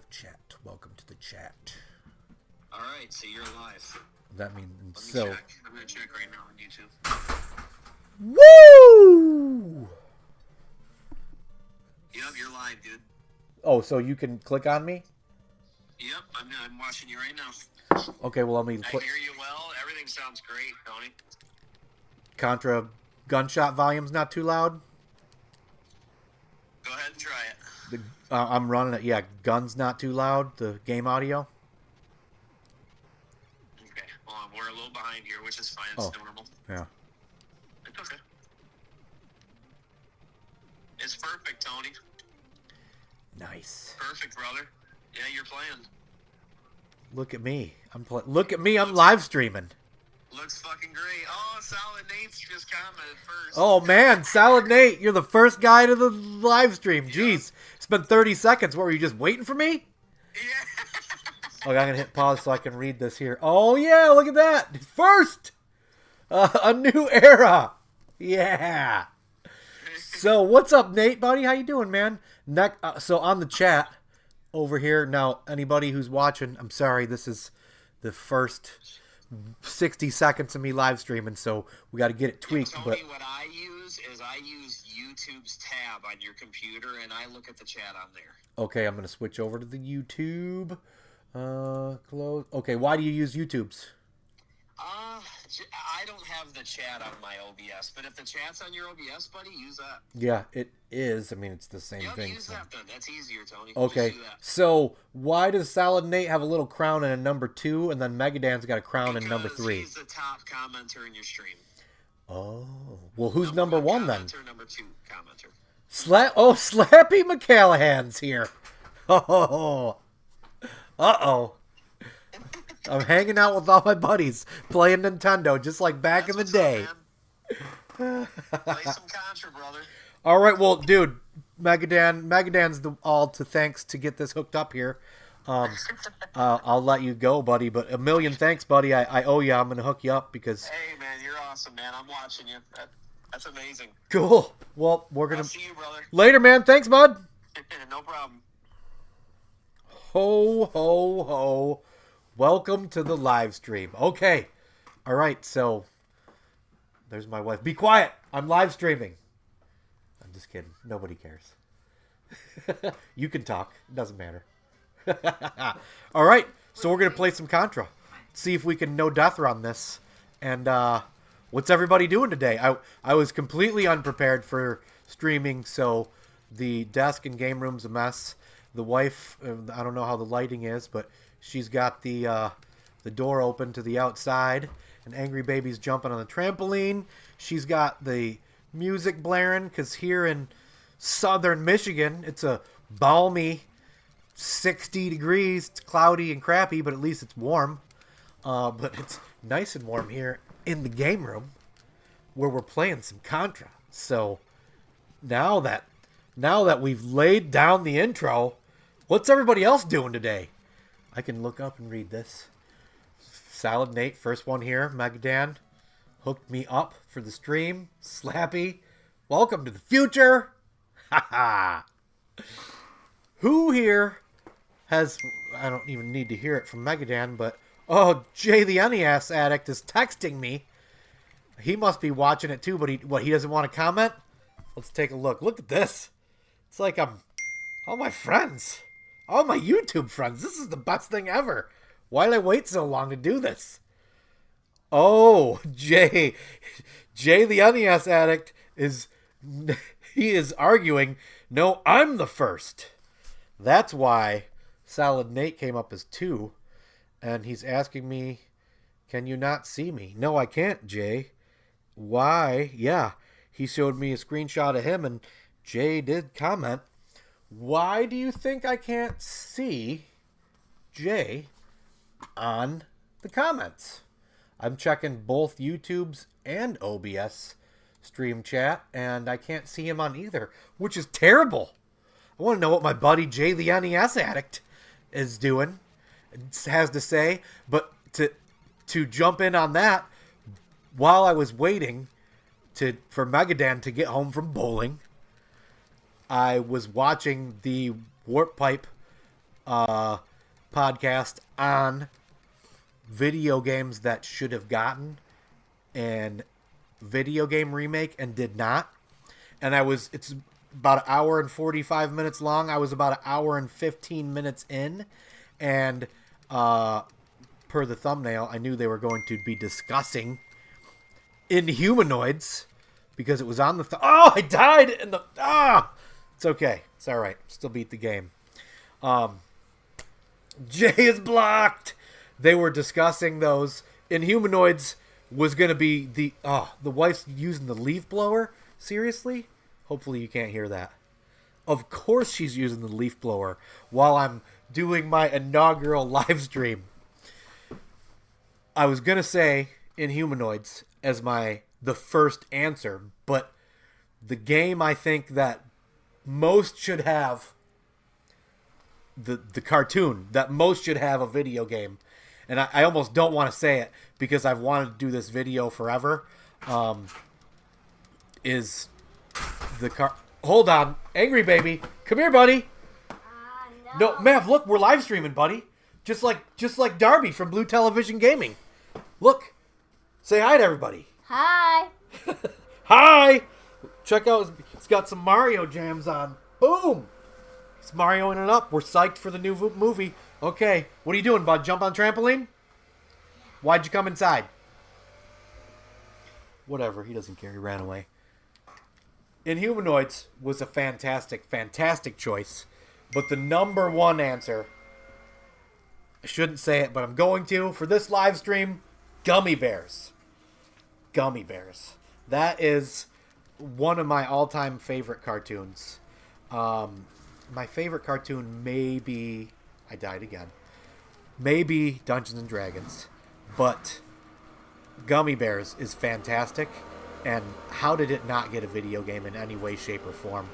Chat. Welcome to the chat. All right, so you're live. That means Let me check. I'm gonna check right now on YouTube. Woo! Yep, you're live, dude. Oh, so you can click on me? Yep, I'm watching you right now. Okay, well, let me I put hear you well. Everything sounds great, Tony. Contra gunshot volume's not too loud. Go ahead and try it. I'm running it. Yeah, gun's not too loud. The game audio. Okay, well, we're a little behind here, which is fine. It's normal. Yeah. It's okay. It's perfect, Tony. Nice. Perfect, brother. Yeah, you're playing. Look at me. Look at me. I'm live streaming. Looks fucking great. Oh, Solid Nate's just commented first. Oh man, Salad Nate, you're the first guy to the live stream. Jeez, it's been 30 seconds. What, were you just waiting for me? Yeah. Okay, I'm gonna hit pause so I can read this here. Oh yeah, look at that. First, a new era. Yeah. So what's up, Nate, buddy? How you doing, man? So on the chat over here now, anybody who's watching, I'm sorry, this is the first 60 seconds of me live streaming, so we got to get it tweaked. Tony, but what I use is YouTube's tab on your computer, and I look at the chat on there. Okay, I'm gonna switch over to the YouTube. Close. Okay, why do you use YouTube's? I don't have the chat on my OBS, but if the chat's on your OBS, buddy, use that. Yeah, it is. I mean, it's the same Yep, thing. use that then. That's easier, Tony. Okay, Just do that. so why does Salad Nate have a little crown and a number 2, and then Megadan's got a crown and number 3? He's the top commenter in your stream. Oh, well, who's number 1 then? Number 2 commenter. Slappy McCallahan's here. Oh, uh-oh. I'm hanging out with all my buddies playing Nintendo, just like back in the day. Up, play some Contra, brother. All right, well, dude, Megadan's all to thanks to get this hooked up here. I'll let you go, buddy, but a million thanks, buddy. I owe you. I'm gonna hook you up because. Hey, man, you're awesome, man. I'm watching you. That's amazing. Cool. Well, we're gonna I'll see you, brother. Later, man. Thanks, bud. No problem. Ho ho ho. Welcome to the live stream. Okay. All right, so there's my wife. Be quiet. I'm live streaming. I'm just kidding. Nobody cares. You can talk. It doesn't matter. All right, so we're going to play some Contra. See if we can no death run this. And what's everybody doing today? I was completely unprepared for streaming, so the desk and game room's a mess. The wife, I don't know how the lighting is, but she's got the door open to the outside. An angry baby's jumping on the trampoline. She's got the music blaring because here in southern Michigan, it's a balmy 60 degrees. It's cloudy and crappy, but at least it's warm. But it's nice and warm here in the game room where we're playing some Contra. So now that we've laid down the intro, what's everybody else doing today? I can look up and read this. Salad Nate, first one here. Megadan hooked me up for the stream. Slappy, welcome to the future. Ha ha. Who here has... I don't even need to hear it from Megadan, but... Oh, Jay the NES Addict is texting me. He must be watching it too, but he doesn't want to comment? Let's take a look. Look at this. It's like I'm... All my friends... All my YouTube friends, this is the best thing ever. Why did I wait so long to do this? Oh, Jay the NES Addict he is arguing, no, I'm the first. That's why Salad Nate came up as 2, and he's asking me, can you not see me? No, I can't, Jay. Why? Yeah, he showed me a screenshot of him, and Jay did comment. Why do you think I can't see Jay on the comments? I'm checking both YouTube's and OBS stream chat, and I can't see him on either, which is terrible. I want to know what my buddy Jay the NES Addict is doing, has to say, but to jump in on that while I was waiting for Megadan to get home from bowling, I was watching the Warp Pipe podcast on video games that should have gotten an video game remake and did not. And it's about an hour and 45 minutes long. I was about an hour and 15 minutes in. And per the thumbnail, I knew they were going to be discussing Inhumanoids because it was on the... Oh, I died in the... It's okay. It's all right. Still beat the game. Jay is blocked. They were discussing those. Inhumanoids was going to be the wife's using the leaf blower. Seriously? Hopefully you can't hear that. Of course she's using the leaf blower while I'm doing my inaugural live stream. I was going to say Inhumanoids as the first answer, but the game I think that most should have the cartoon that most should have a video game, and I almost don't want to say it because I've wanted to do this video forever, is the Hold on, Angry Baby, come here, buddy. No, Mav, look, we're live streaming, buddy. Just like Darby from Blue Television Gaming. Look, say hi to everybody. Hi. Hi. Check out, it's got some Mario jams on. Boom. It's Marioing it up. We're psyched for the new movie. Okay, what are you doing, bud? Jump on trampoline? Why'd you come inside? Whatever, he doesn't care. He ran away. Inhumanoids was a fantastic, fantastic choice. But the number one answer, I shouldn't say it, but I'm going to, for this live stream, Gummy Bears. Gummy Bears. That is one of my all-time favorite cartoons. My favorite cartoon may be... I died again. Maybe Dungeons and Dragons. But Gummy Bears is fantastic. And how did it not get a video game in any way, shape, or form?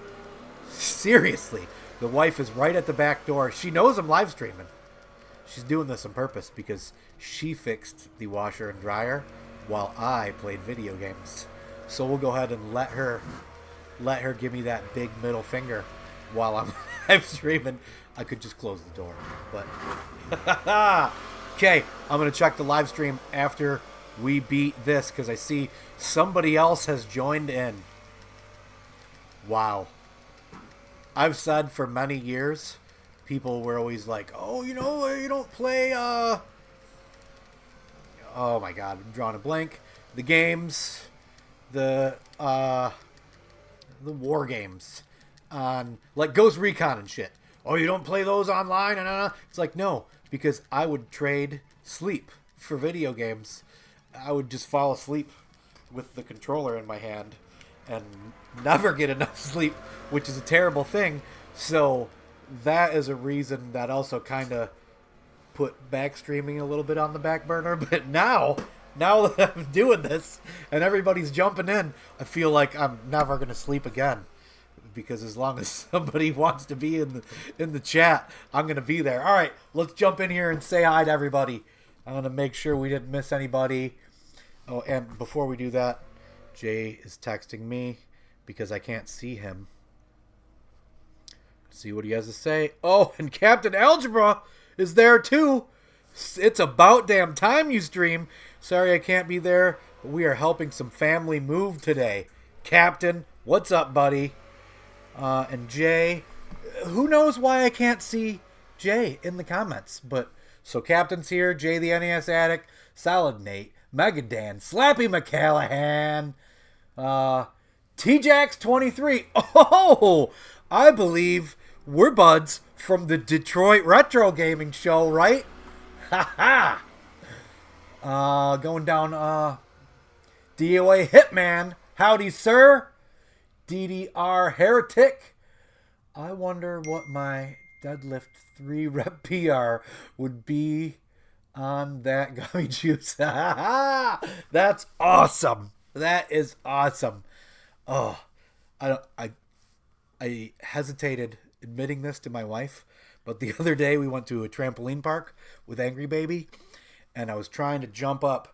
Seriously. The wife is right at the back door. She knows I'm live streaming. She's doing this on purpose because she fixed the washer and dryer while I played video games. So we'll go ahead and let her give me that big middle finger while I'm live streaming. I could just close the door, but okay, I'm gonna check the live stream after we beat this because I see somebody else has joined in. Wow. I've said for many years, people were always like, oh, you don't play, oh my God, I'm drawing a blank. The games, the war games on, like Ghost Recon and shit. Oh, you don't play those online? It's like, no, because I would trade sleep for video games. I would just fall asleep with the controller in my hand and never get enough sleep, which is a terrible thing. So that is a reason that also kind of put back streaming a little bit on the back burner. But now that I'm doing this and everybody's jumping in, I feel like I'm never going to sleep again. Because as long as somebody wants to be in the chat, I'm going to be there. All right, let's jump in here and say hi to everybody. I'm going to make sure we didn't miss anybody. Oh, and before we do that, Jay is texting me because I can't see him. See what he has to say. Oh, and Captain Algebra is there too. It's about damn time you stream. Sorry I can't be there, but we are helping some family move today. Captain, what's up, buddy? And Jay, who knows why I can't see Jay in the comments, but so Captain's here, Jay the NES Addict, Solid Nate, Megadan, Slappy McCallahan, T-Jax23. Oh, I believe we're buds from the Detroit Retro Gaming Show, right? Ha ha! Going down, DOA Hitman, howdy sir, DDR Heretic. I wonder what my deadlift 3 rep PR would be on that gummy juice. That's awesome. That is awesome. Oh, I hesitated admitting this to my wife, but the other day we went to a trampoline park with Angry Baby, and I was trying to jump up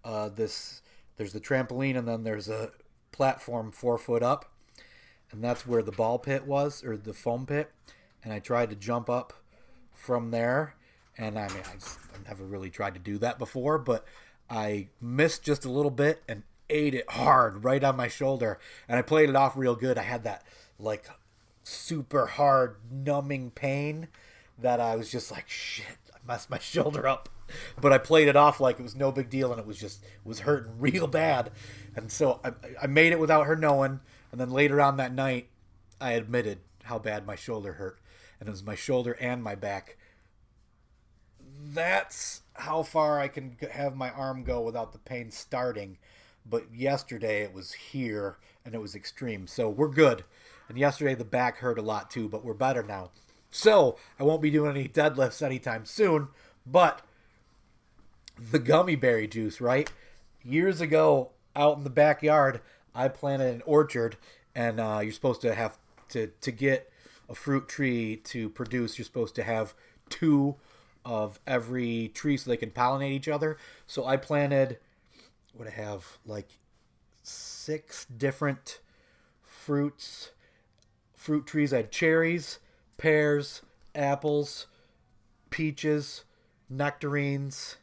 there's the trampoline, and then there's a platform 4 foot up, and that's where the ball pit was, or the foam pit, and I tried to jump up from there. And I mean, I've never really tried to do that before, but I missed just a little bit and ate it hard right on my shoulder. And I played it off real good. I had that like super hard numbing pain that I was just like, shit, I messed my shoulder up. But I played it off like it was no big deal, and it was hurting real bad. And so I made it without her knowing. And then later on that night, I admitted how bad my shoulder hurt. And it was my shoulder and my back. That's how far I can have my arm go without the pain starting. But yesterday it was here, and it was extreme. So we're good. And yesterday the back hurt a lot too, but we're better now. So I won't be doing any deadlifts anytime soon. But the gummy berry juice, right? Years ago, out in the backyard, I planted an orchard, and you're supposed to have to get a fruit tree to produce. You're supposed to have two of every tree so they can pollinate each other. So I planted, what I have, like 6 different fruit trees. I had cherries, pears, apples, peaches, nectarines.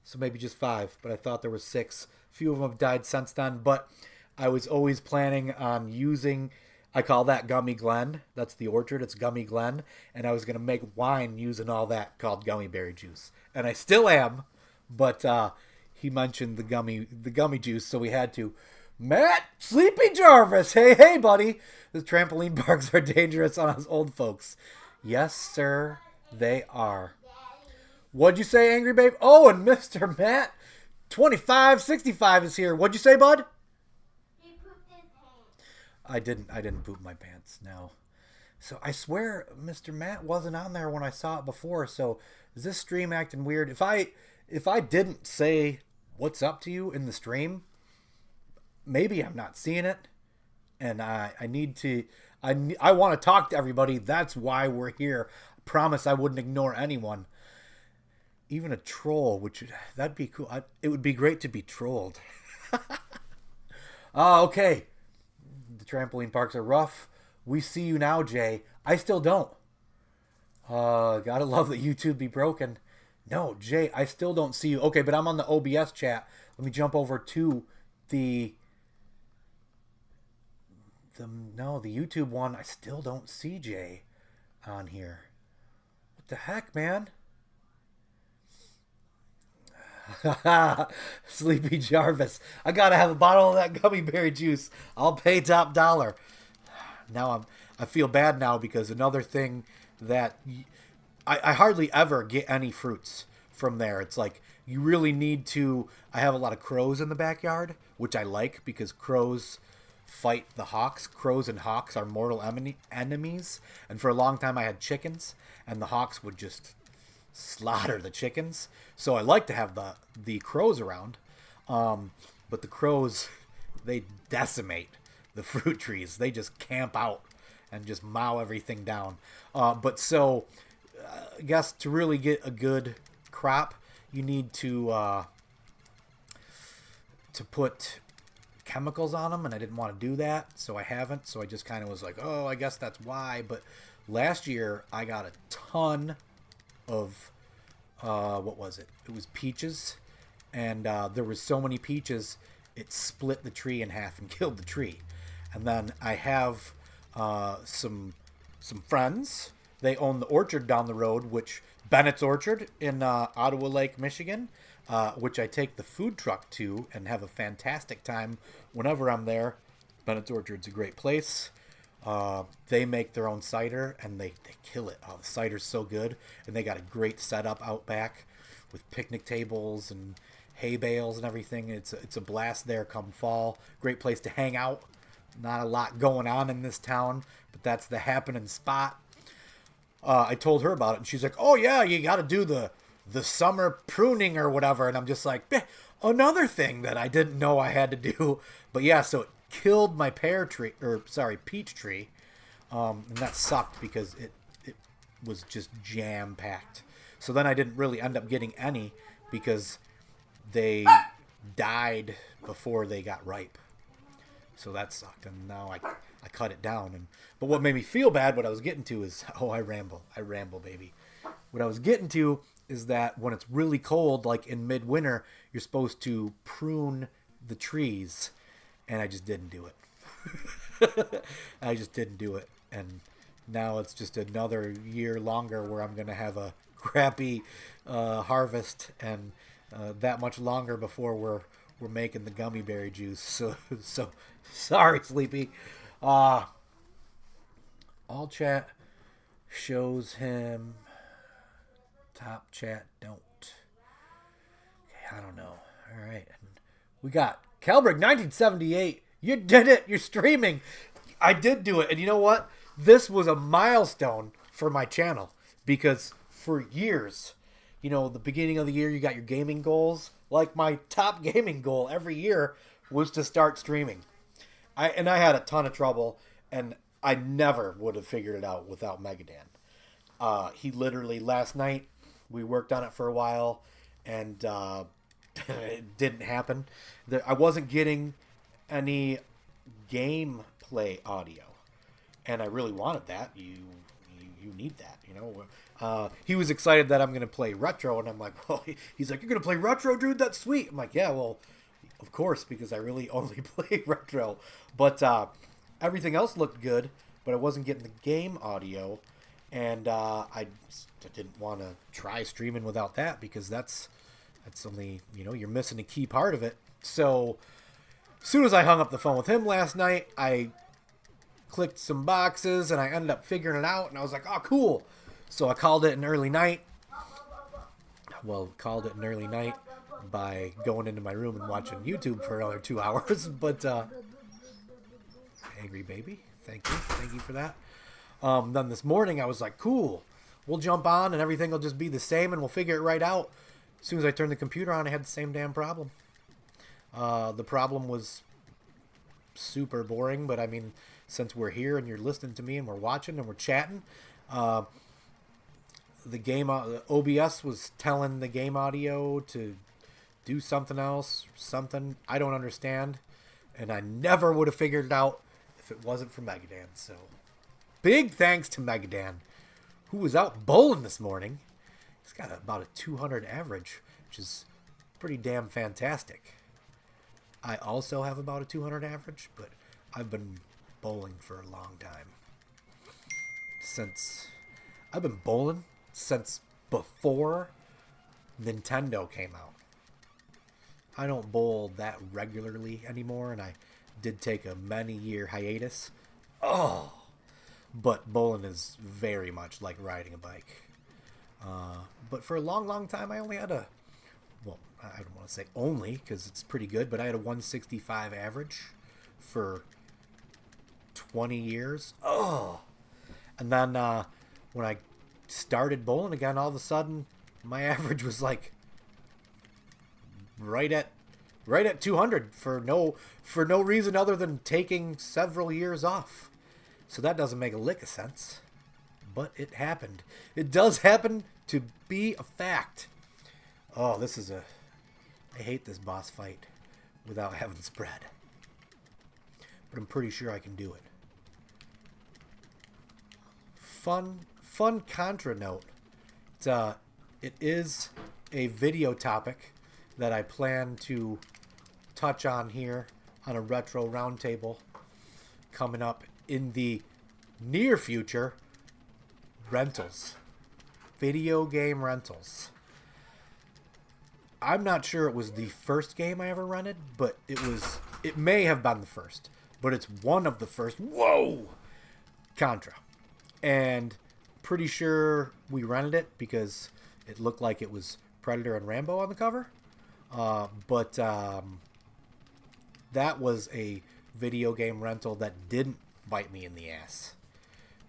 So maybe just 5, but I thought there was 6. A few of them have died since then, but I was always planning on using, I call that Gummy Glen. That's the orchard. It's Gummy Glen. And I was going to make wine using all that called gummy berry juice. And I still am, but he mentioned the gummy juice, so we had to. Matt, Sleepy Jarvis, hey, buddy. The trampoline parks are dangerous on us old folks. Yes, sir, they are. What'd you say, Angry Babe? Oh, and Mr. Matt, 2565 is here. What'd you say, bud? He pooped his pants. I didn't poop my pants, no. So I swear Mr. Matt wasn't on there when I saw it before, so is this stream acting weird? If I didn't say what's up to you in the stream, maybe I'm not seeing it, and I need to, I want to talk to everybody. That's why we're here. I promise I wouldn't ignore anyone. Even a troll, that'd be cool. It would be great to be trolled. Okay. The trampoline parks are rough. We see you now, Jay. I still don't. Gotta love that YouTube be broken. No, Jay, I still don't see you. Okay, but I'm on the OBS chat. Let me jump over to the YouTube one. I still don't see Jay on here. What the heck, man? Sleepy Jarvis. I gotta have a bottle of that gummy berry juice. I'll pay top dollar. Now I feel bad now because another thing that I hardly ever get any fruits from there. It's like you really need to. I have a lot of crows in the backyard, which I like because crows fight the hawks. Crows and hawks are mortal enemies. And for a long time I had chickens, and the hawks would just slaughter the chickens. So I like to have the crows around. But the crows, they decimate the fruit trees. They just camp out and just mow everything down. But so I guess to really get a good crop, you need to put chemicals on them, and I didn't want to do that, so I haven't. So I just kind of was like, oh, I guess that's why. But last year I got a ton of what was it? It was peaches, and there was so many peaches, it split the tree in half and killed the tree. And then I have some friends. They own the orchard down the road, which Bennett's Orchard in Ottawa Lake, Michigan, which I take the food truck to and have a fantastic time whenever I'm there. Bennett's Orchard's a great place. They make their own cider, and they kill it. Oh, the cider's so good, and they got a great setup out back with picnic tables and hay bales and everything. It's a blast there come fall. Great place to hang out. Not a lot going on in this town, but that's the happening spot. I told her about it, and she's like, oh yeah, you got to do the summer pruning or whatever. And I'm just like, another thing that I didn't know I had to do. But yeah, so it killed my peach tree. And that sucked because it was just jam packed. So then I didn't really end up getting any because they died before they got ripe. So that sucked, and now I cut it down. But what made me feel bad, what I was getting to is, I ramble, baby. what I was getting to is that when it's really cold, like in midwinter, you're supposed to prune the trees, and I just didn't do it. I just didn't do it, and now it's just another year longer where I'm gonna have a crappy harvest, and that much longer before we're making the gummy berry juice. So sorry, Sleepy. All chat shows him. Top chat don't. Okay, I don't know. All right, and we got Kelbrick 1978. You did it. You're streaming. I did do it, and you know what? This was a milestone for my channel because for years, you know, the beginning of the year, you got your gaming goals. Like my top gaming goal every year was to start streaming. I had a ton of trouble, and I never would have figured it out without Megadan. He literally last night we worked on it for a while, and it didn't happen. I wasn't getting any gameplay audio, and I really wanted that. You need that, you know. He was excited that I'm going to play retro, and I'm like, well, he's like, you're going to play retro, dude? That's sweet. I'm like, yeah, well, of course, because I really only play retro. But everything else looked good, but I wasn't getting the game audio, and I didn't want to try streaming without that because that's only, you know, you're missing a key part of it. So as soon as I hung up the phone with him last night, I clicked some boxes, and I ended up figuring it out, and I was like, oh, cool. So I called it an early night. Well, called it an early night by going into my room and watching YouTube for another 2 hours. But angry baby, thank you for that. Then this morning I was like, cool, we'll jump on and everything will just be the same and we'll figure it right out. As soon as I turned the computer on, I had the same damn problem. The problem was super boring, but I mean, since we're here and you're listening to me and we're watching and we're chatting, the game OBS was telling the game audio to do something else, something I don't understand, and I never would have figured it out if it wasn't for Megadan. So big thanks to Megadan, who was out bowling this morning. He's got about a 200 average, which is pretty damn fantastic. I also have about a 200 average, but I've been bowling for a long time. I've been bowling since before Nintendo came out. I don't bowl that regularly anymore, and I did take a many-year hiatus. Oh, but bowling is very much like riding a bike. But for a long, long time, I only had I don't want to say only, because it's pretty good, but I had a 165 average for 20 years. Oh, and then when I started bowling again, all of a sudden, my average was like right at 200 for no reason other than taking several years off. So that doesn't make a lick of sense, but it happened. It does happen to be a fact. Oh, I hate this boss fight without having spread, but I'm pretty sure I can do it. Fun Contra note. It is a video topic that I plan to touch on here on a retro roundtable coming up in the near future. Rentals. Video game rentals. I'm not sure it was the first game I ever rented, but it may have been the first, but it's one of the first. Whoa! Contra. And pretty sure we rented it because it looked like it was Predator and Rambo on the cover. But that was a video game rental that didn't bite me in the ass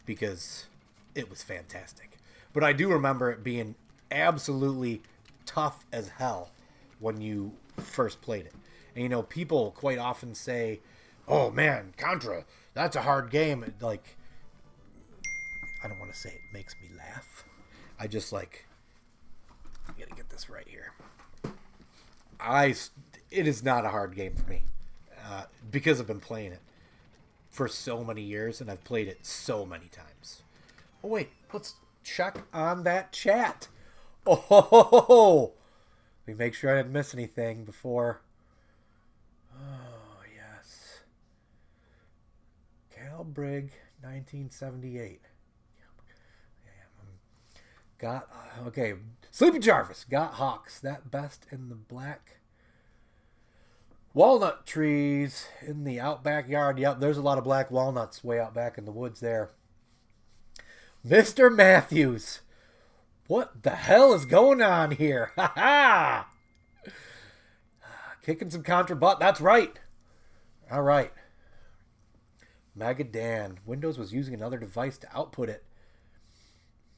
because it was fantastic. But I do remember it being absolutely tough as hell when you first played it. And, you know, people quite often say, oh, man, Contra, that's a hard game. Like, I don't want to say it makes me laugh. I just I gotta get this right here. It is not a hard game for me because I've been playing it for so many years and I've played it so many times. Oh wait, let's check on that chat. Oh, let me make sure I didn't miss anything before. Oh, yes. Cal Brigg, 1978. Got, okay. Sleepy Jarvis, got Hawks. That best in the black walnut trees in the outback yard. Yep, there's a lot of black walnuts way out back in the woods there. Mr. Matthews. What the hell is going on here? Ha ha! Kicking some Contra butt. That's right. All right. Magadan. Windows was using another device to output it.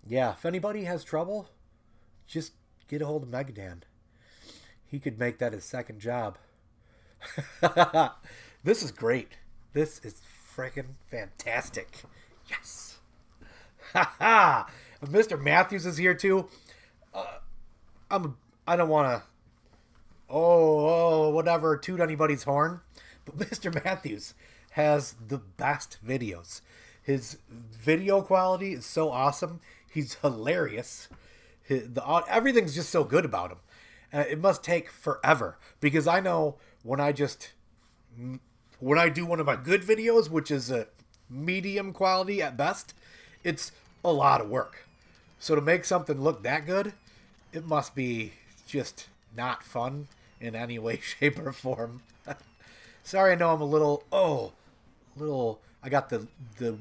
Yeah, if anybody has trouble, just get a hold of Magadan. He could make that his second job. This is great. This is freaking fantastic. Yes. Ha ha! Mr. Matthews is here too. I don't want to whatever toot anybody's horn, but Mr. Matthews has the best videos. His video quality is so awesome. He's hilarious. Everything's just so good about him. It must take forever because I know when I do one of my good videos, which is a medium quality at best, it's a lot of work. So to make something look that good, it must be just not fun in any way, shape, or form. Sorry, I know I'm a little. I got the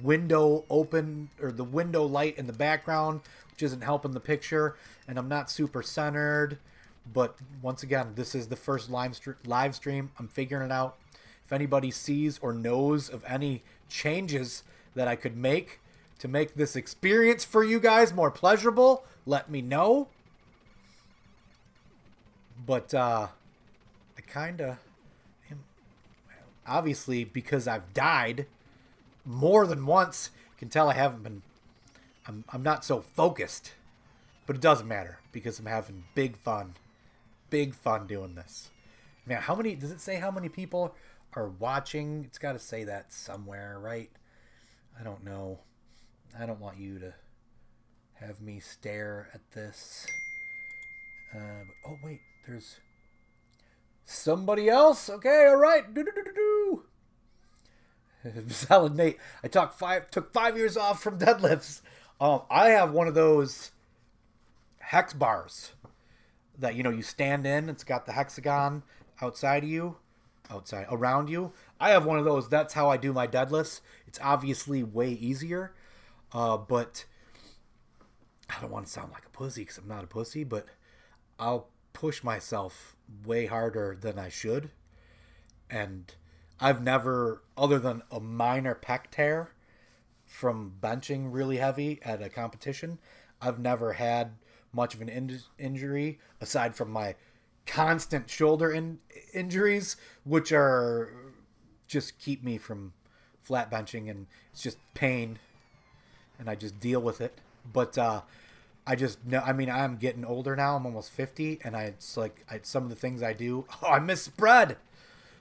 window open, or the window light in the background, which isn't helping the picture, and I'm not super centered. But once again, this is the first live stream. I'm figuring it out. If anybody sees or knows of any changes that I could make to make this experience for you guys more pleasurable, let me know. But I kind of am, obviously, because I've died more than once, you can tell I haven't been, I'm not so focused. But it doesn't matter because I'm having big fun doing this. Man, does it say how many people are watching? It's got to say that somewhere, right? I don't know. I don't want you to have me stare at this. Oh, wait. There's somebody else? Okay, all right. Solid Nate. I took 5 years off from deadlifts. I have one of those hex bars that, you stand in. It's got the hexagon around you. I have one of those. That's how I do my deadlifts. It's obviously way easier. But I don't want to sound like a pussy because I'm not a pussy, but I'll push myself way harder than I should. And I've never, other than a minor pec tear from benching really heavy at a competition, I've never had much of an injury aside from my constant shoulder injuries, which are just keep me from flat benching, and it's just pain. And I just deal with it. But I just know, I'm getting older now. I'm almost 50. And some of the things I do, I miss spread.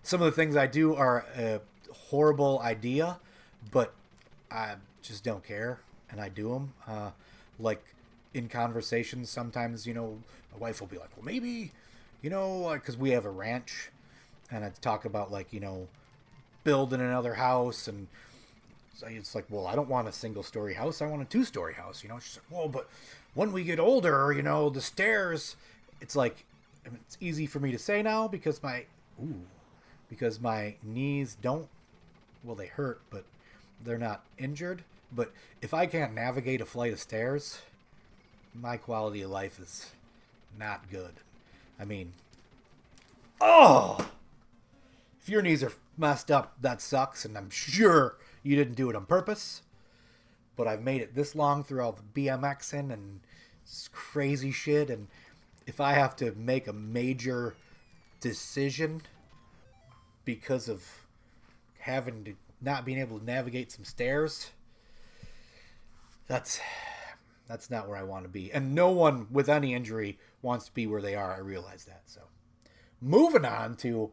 Some of the things I do are a horrible idea, but I just don't care. And I do them. Like in conversations, sometimes, my wife will be like, well, maybe, because we have a ranch. And I talk about building another house, and it's like, well, I don't want a single-story house. I want a two-story house. She's like, well, but when we get older, the stairs. It's like, it's easy for me to say now because my knees don't. Well, they hurt, but they're not injured. But if I can't navigate a flight of stairs, my quality of life is not good. If your knees are messed up, that sucks, and I'm sure you didn't do it on purpose, but I've made it this long through all the BMXing and crazy shit, and if I have to make a major decision because of not being able to navigate some stairs, that's not where I want to be. And no one with any injury wants to be where they are. I realize that. So moving on to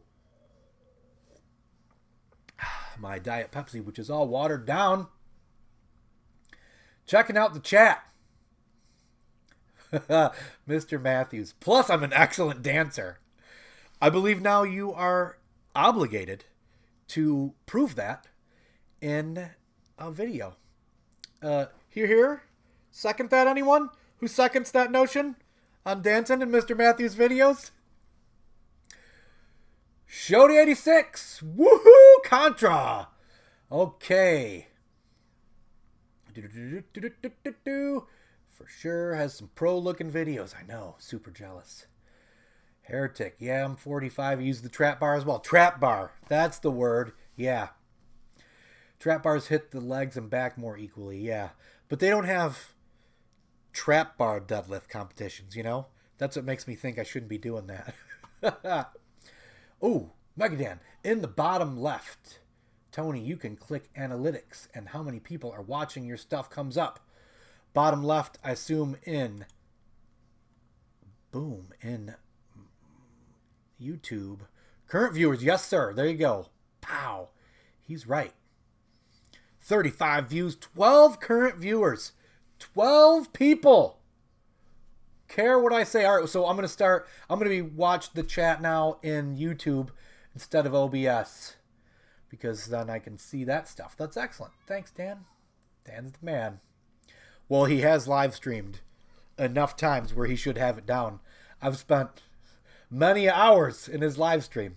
my Diet Pepsi, which is all watered down. Checking out the chat. Mr. Matthews. Plus, I'm an excellent dancer. I believe now you are obligated to prove that in a video. Here. Second that, anyone? Who seconds that notion on dancing in Mr. Matthews' videos? Shody 86. Woohoo! Contra. Okay. For sure has some pro-looking videos. I know. Super jealous. Heretic. Yeah, I'm 45. I use the trap bar as well. Trap bar. That's the word. Yeah. Trap bars hit the legs and back more equally. Yeah. But they don't have trap bar deadlift competitions, you know? That's what makes me think I shouldn't be doing that. Ooh, Megadan. In the bottom left, Tony, you can click analytics and how many people are watching your stuff comes up. Bottom left, I assume in YouTube. Current viewers, yes sir. There you go. Pow. He's right. 35 views, 12 current viewers. 12 people care what I say. All right, so I'm going to be watch the chat now in YouTube instead of OBS because then I can see that stuff. That's excellent. Thanks, Dan. Dan's the man. Well, he has live streamed enough times where he should have it down. I've spent many hours in his live stream.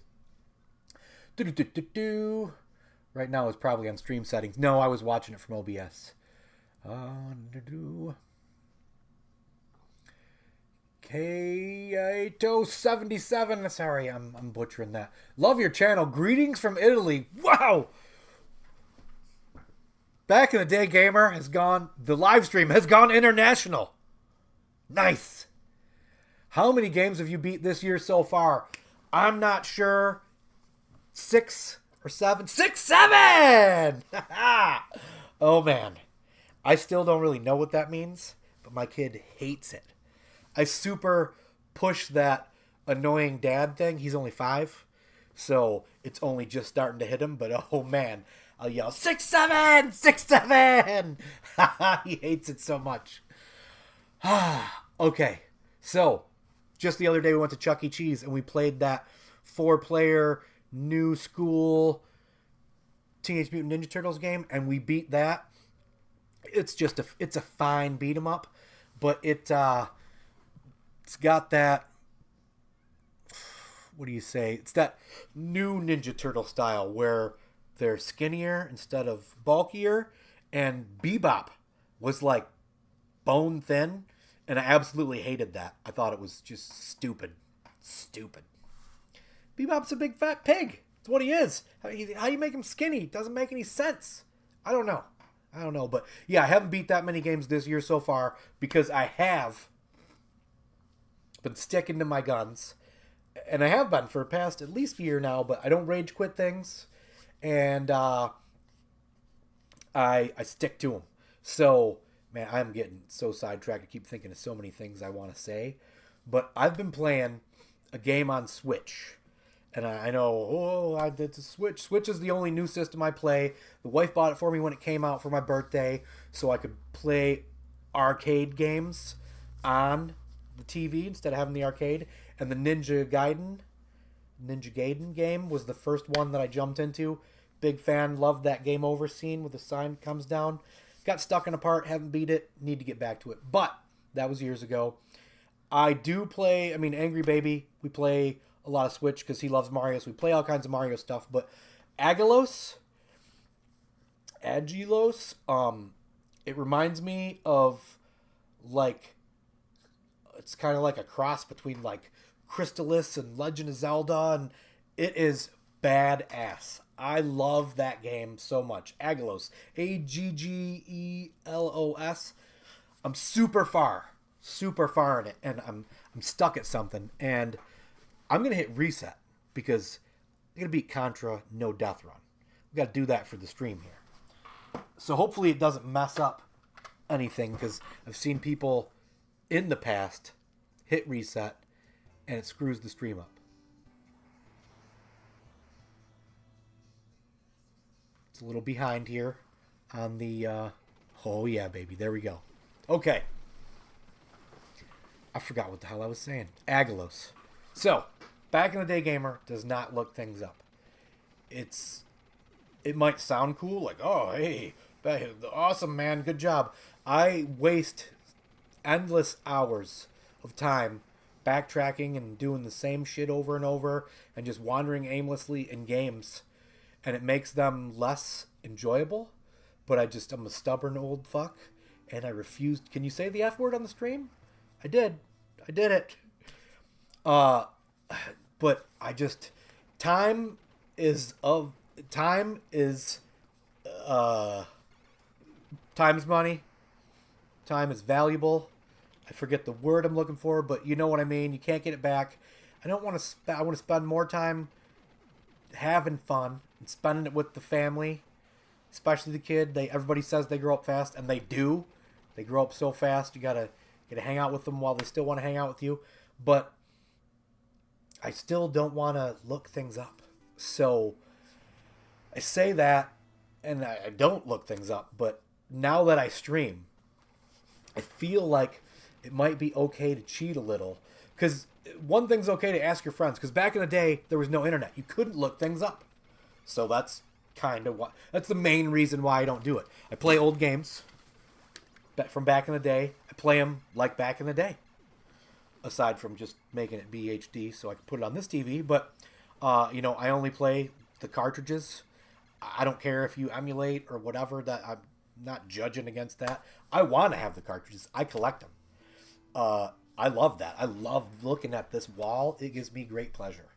Right now it's probably on stream settings. No, I was watching it from OBS. Kaito77. Sorry, I'm butchering that. Love your channel. Greetings from Italy. Wow. Back in the day, gamer has gone. The live stream has gone international. Nice. How many games have you beat this year so far? I'm not sure. 6 or 7. 6, 7. Oh man. I still don't really know what that means, but my kid hates it. I super push that annoying dad thing. He's only 5, so it's only just starting to hit him, but oh man, I'll yell, 6, 7, 6, 7. He hates it so much. Okay, so just the other day we went to Chuck E. Cheese and we played that 4-player new school Teenage Mutant Ninja Turtles game, and we beat that. It's a fine beat 'em up, but it's got that, what do you say? It's that new Ninja Turtle style where they're skinnier instead of bulkier, and Bebop was like bone thin, and I absolutely hated that. I thought it was just stupid. Stupid. Bebop's a big fat pig. It's what he is. How do you make him skinny? It doesn't make any sense. I don't know, but yeah, I haven't beat that many games this year so far because I have been sticking to my guns, and I have been for the past at least year now, but I don't rage quit things, and I stick to them. So, man, I'm getting so sidetracked. I keep thinking of so many things I want to say, but I've been playing a game on Switch. And I know, I did the Switch. Switch is the only new system I play. The wife bought it for me when it came out for my birthday so I could play arcade games on the TV instead of having the arcade. And the Ninja Gaiden game was the first one that I jumped into. Big fan, loved that game over scene where the sign comes down. Got stuck in a part, haven't beat it, need to get back to it. But that was years ago. I do play, Angry Baby, we play a lot of Switch because he loves Mario, so we play all kinds of Mario stuff. But Agilos, it reminds me of, like, it's kind of like a cross between like Crystalis and Legend of Zelda, and it is badass. I love that game so much. Agilos, Aggelos. I'm super far in it, and I'm stuck at something, and I'm going to hit reset because I'm going to beat Contra no death run. We got to do that for the stream here. So hopefully it doesn't mess up anything, because I've seen people in the past hit reset and it screws the stream up. It's a little behind here on the... oh yeah, baby. There we go. Okay. I forgot what the hell I was saying. Agalos. So, back in the day gamer does not look things up. It might sound cool, like, oh, hey, awesome, man, good job. I waste endless hours of time backtracking and doing the same shit over and over and just wandering aimlessly in games, and it makes them less enjoyable. But I'm a stubborn old fuck, and I refused. Can you say the F word on the stream? I did it. But I just time is time's money. Time is valuable. I forget the word I'm looking for, but you know what I mean. You can't get it back. I don't want to. I want to spend more time having fun and spending it with the family, especially the kid. Everybody says they grow up fast, and they do. They grow up so fast. You gotta hang out with them while they still want to hang out with you. But I still don't want to look things up. So I say that, and I don't look things up. But now that I stream, I feel like it might be okay to cheat a little. Because one thing's okay to ask your friends. Because back in the day, there was no internet. You couldn't look things up. So that's that's the main reason why I don't do it. I play old games from back in the day. I play them like back in the day. Aside from just making it BHD so I can put it on this TV. But, I only play the cartridges. I don't care if you emulate or whatever. That I'm not judging against that. I want to have the cartridges. I collect them. I love that. I love looking at this wall. It gives me great pleasure.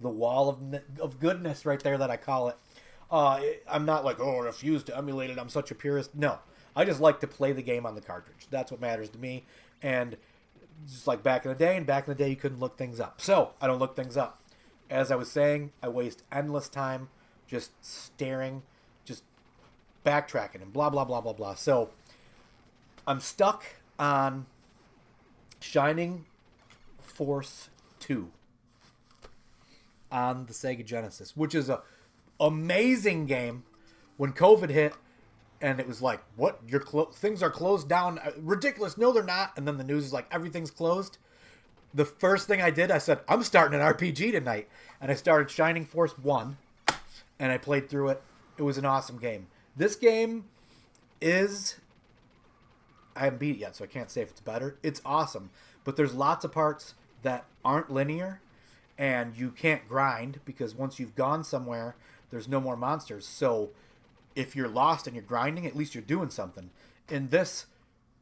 The wall of goodness right there that I call it. I'm not like, I refuse to emulate it. I'm such a purist. No. I just like to play the game on the cartridge. That's what matters to me. And just like back in the day, you couldn't look things up. So, I don't look things up. As I was saying, I waste endless time just staring, just backtracking and blah, blah, blah, blah, blah. So, I'm stuck on Shining Force 2 on the Sega Genesis, which is a amazing game. When COVID hit, and it was like, what? Things are closed down. Ridiculous. No, they're not. And then the news is like, everything's closed. The first thing I did, I said, I'm starting an RPG tonight. And I started Shining Force 1, and I played through it. It was an awesome game. This game is... I haven't beat it yet, so I can't say if it's better. It's awesome. But there's lots of parts that aren't linear, and you can't grind, because once you've gone somewhere, there's no more monsters. So if you're lost and you're grinding, at least you're doing something. In this,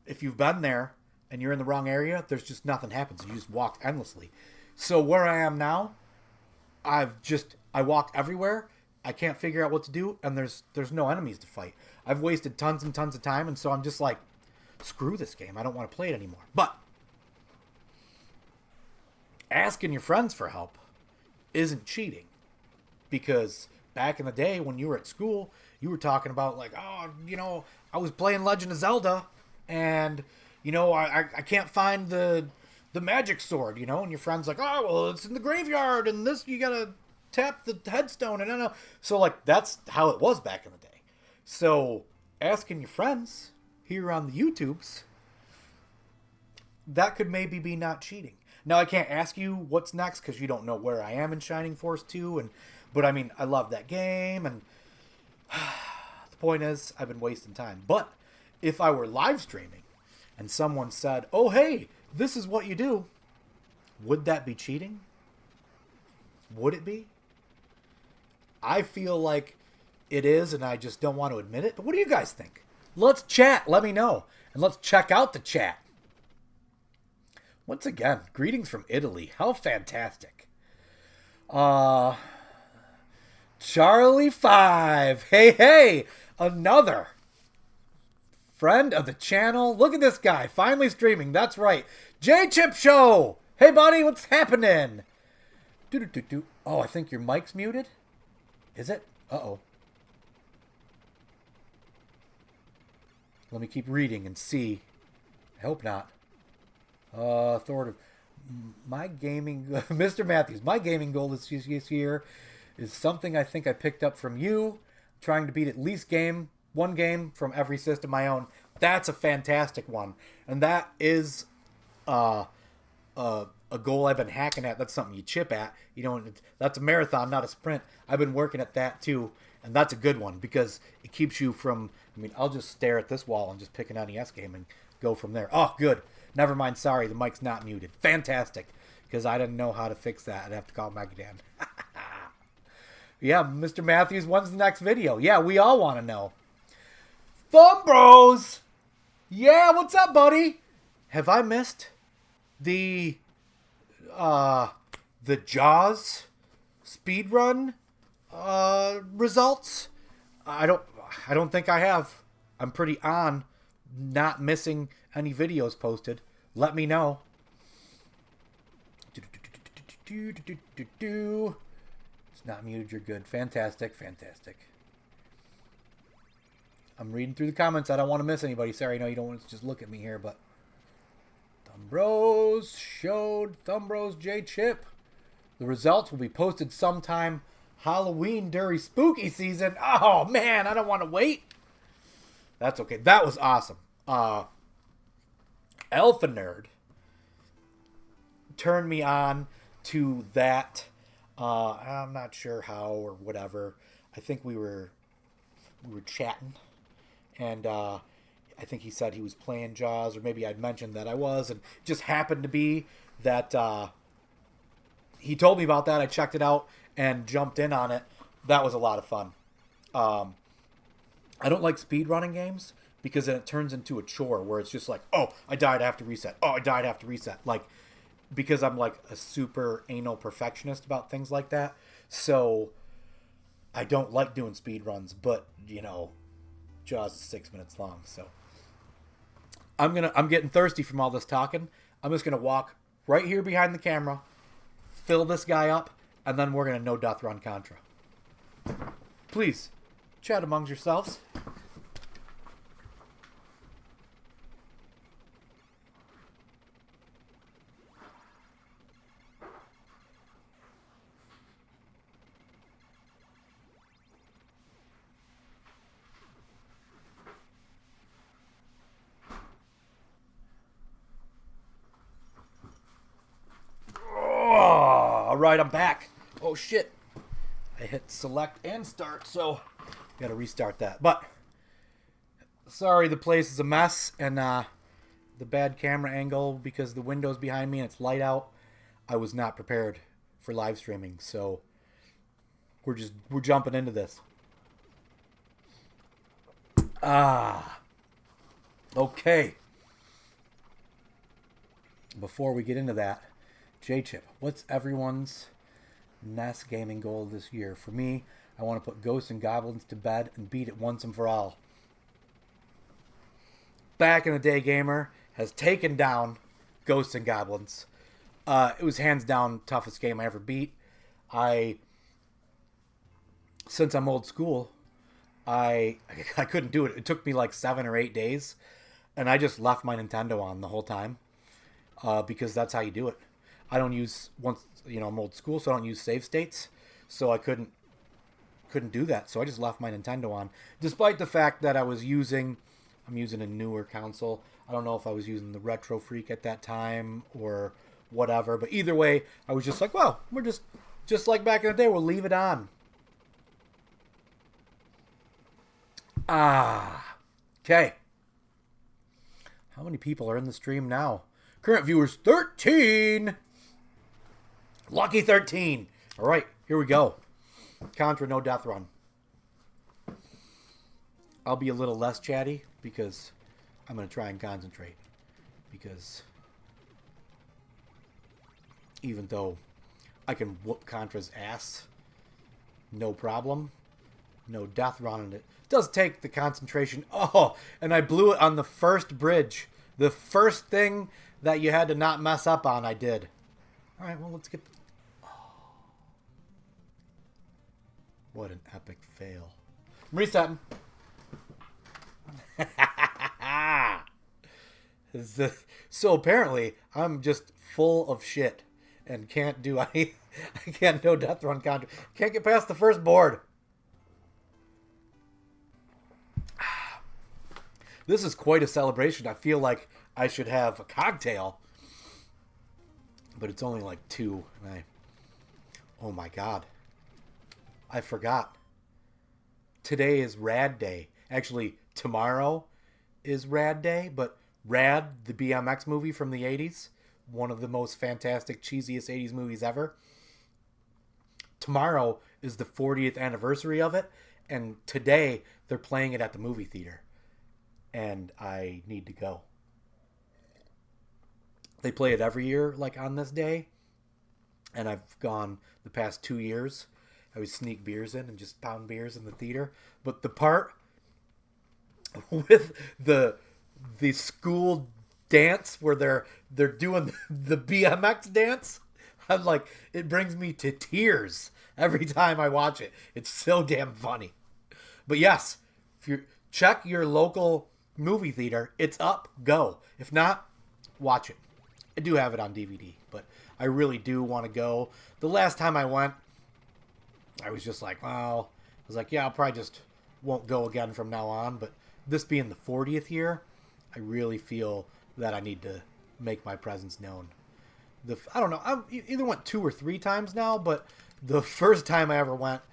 if you've been there and you're in the wrong area, there's just nothing happens. You just walk endlessly. So where I am now, I walk everywhere. I can't figure out what to do, and there's no enemies to fight. I've wasted tons and tons of time, and so I'm just like, screw this game. I don't want to play it anymore. But asking your friends for help isn't cheating. Because back in the day when you were at school, you were talking about like, I was playing Legend of Zelda and, I can't find the magic sword, and your friend's like, oh, well, it's in the graveyard and this, you gotta tap the headstone and I don't know. So like, that's how it was back in the day. So asking your friends here on the YouTubes, that could maybe be not cheating. Now, I can't ask you what's next because you don't know where I am in Shining Force 2, but I mean, I love that game, and the point is, I've been wasting time. But if I were live streaming and someone said, oh, hey, this is what you do, would that be cheating? Would it be? I feel like it is, and I just don't want to admit it. But what do you guys think? Let's chat. Let me know. And let's check out the chat. Once again, greetings from Italy. How fantastic. Charlie 5. Hey, another friend of the channel. Look at this guy, finally streaming. That's right. J-Chip Show. Hey, buddy, what's happening? Oh, I think your mic's muted. Is it? Uh-oh. Let me keep reading and see. I hope not. Authoritative. My gaming... Mr. Matthews, my gaming goal this year is something I think I picked up from you. Trying to beat at least one game from every system I own. That's a fantastic one. And that is a goal I've been hacking at. That's something you chip at. You know, that's a marathon, not a sprint. I've been working at that too, and that's a good one because it keeps you from. I mean, I'll just stare at this wall and just pick an NES game and go from there. Oh, good. Never mind. Sorry, the mic's not muted. Fantastic, because I didn't know how to fix that. I'd have to call Mike again. Yeah, Mr. Matthews, when's the next video? Yeah, we all want to know. Thumb Bros! Yeah, what's up, buddy? Have I missed the Jaws speedrun results? I don't think I have. I'm pretty on not missing any videos posted. Let me know. It's not muted, you're good. Fantastic, fantastic. I'm reading through the comments. I don't want to miss anybody. Sorry, I know you don't want to just look at me here, but Thumb Bros showed Thumb Bros J Chip. The results will be posted sometime Halloween during spooky season. Oh man, I don't want to wait. That's okay. That was awesome. Alpha Nerd turned me on to that. I'm not sure how or whatever. I think we were chatting, and I think he said he was playing Jaws, or maybe I'd mentioned that I was, and it just happened to be that he told me about that. I checked it out and jumped in on it. That was a lot of fun. I don't like speedrunning games because then it turns into a chore where it's just like, oh, I died, I have to reset. Oh, I died, I have to reset. Like, because I'm like a super anal perfectionist about things like that. So I don't like doing speedruns, but you know, Jaws is 6 minutes long, so I'm getting thirsty from all this talking. I'm just gonna walk right here behind the camera, fill this guy up, and then we're gonna no death run Contra. Please, chat amongst yourselves. All right, I'm back. Oh shit, I hit select and start, so gotta restart that. But sorry, the place is a mess, and the bad camera angle because the window's behind me and it's light out. I was not prepared for live streaming, so we're jumping into this. Okay. Before we get into that, J-Chip, what's everyone's NES gaming goal this year? For me, I want to put Ghosts and Goblins to bed and beat it once and for all. Back in the day gamer has taken down Ghosts and Goblins. It was hands down toughest game I ever beat. Since I'm old school, I couldn't do it. It took me like 7 or 8 days, and I just left my Nintendo on the whole time because that's how you do it. I don't use I'm old school, so I don't use save states, so I couldn't do that. So I just left my Nintendo on, despite the fact that I'm using a newer console. I don't know if I was using the Retro Freak at that time or whatever, but either way, I was just like, well, we're just like back in the day, we'll leave it on. Okay. How many people are in the stream now? Current viewers, 13. Lucky 13. All right, here we go. Contra no death run. I'll be a little less chatty because I'm going to try and concentrate. Because even though I can whoop Contra's ass, no problem, no death run in it. It does take the concentration. Oh, and I blew it on the first bridge. The first thing that you had to not mess up on, I did. All right, well, let's get... What an epic fail. I'm resetting. So apparently, I'm just full of shit and can't do any... I can't no death run Contra. Can't get past the first board. This is quite a celebration. I feel like I should have a cocktail. but it's only like 2. And oh my God, I forgot. Today is Rad Day. Actually, tomorrow is Rad Day, but Rad, the BMX movie from the 80s, one of the most fantastic, cheesiest 80s movies ever. Tomorrow is the 40th anniversary of it, and today they're playing it at the movie theater, and I need to go. They play it every year, like on this day, and I've gone the past 2 years. I would sneak beers in and just pound beers in the theater. But the part with the school dance where they're doing the BMX dance, I'm like, it brings me to tears every time I watch it. It's so damn funny. But yes, if you check your local movie theater, it's up, go. If not, watch it. I do have it on DVD, but I really do want to go. The last time I went, I was just like, well, I was like, yeah, I'll probably just won't go again from now on. But this being the 40th year, I really feel that I need to make my presence known. I don't know, I've either went 2 or 3 times now, but the first time I ever went,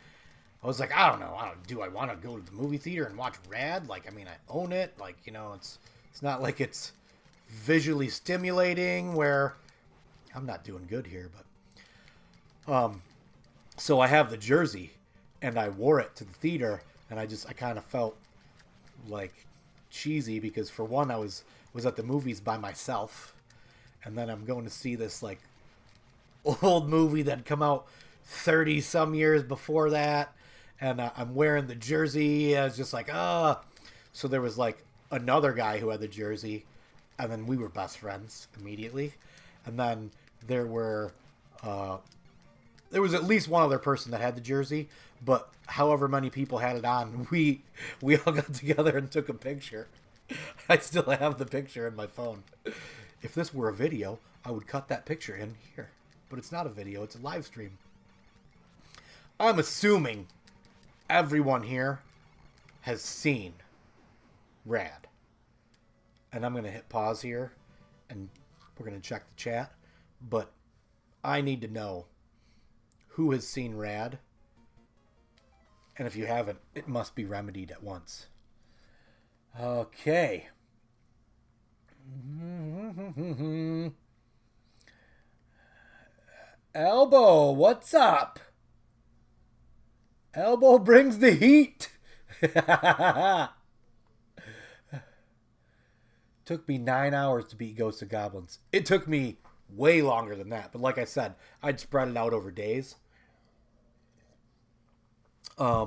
I was like, I don't know, do I want to go to the movie theater and watch Rad? Like, I mean, I own it. Like, you know, it's not like it's visually stimulating where I'm not doing good here, but so I have the jersey and I wore it to the theater, and I kind of felt like cheesy because for one I was at the movies by myself, and then I'm going to see this like old movie that come out 30 some years before that, and I'm wearing the jersey. I was just like, so there was like another guy who had the jersey, and then we were best friends immediately, and then there was at least one other person that had the jersey, but however many people had it on, we all got together and took a picture. I still have the picture in my phone. If this were a video, I would cut that picture in here. But it's not a video, it's a live stream. I'm assuming everyone here has seen Rad. And I'm going to hit pause here, and we're going to check the chat. But I need to know who has seen Rad. And if you haven't, it must be remedied at once. Okay. Elbow, what's up? Elbow brings the heat. Took me 9 hours to beat Ghosts and Goblins. It took me way longer than that, but like I said, I'd spread it out over days. I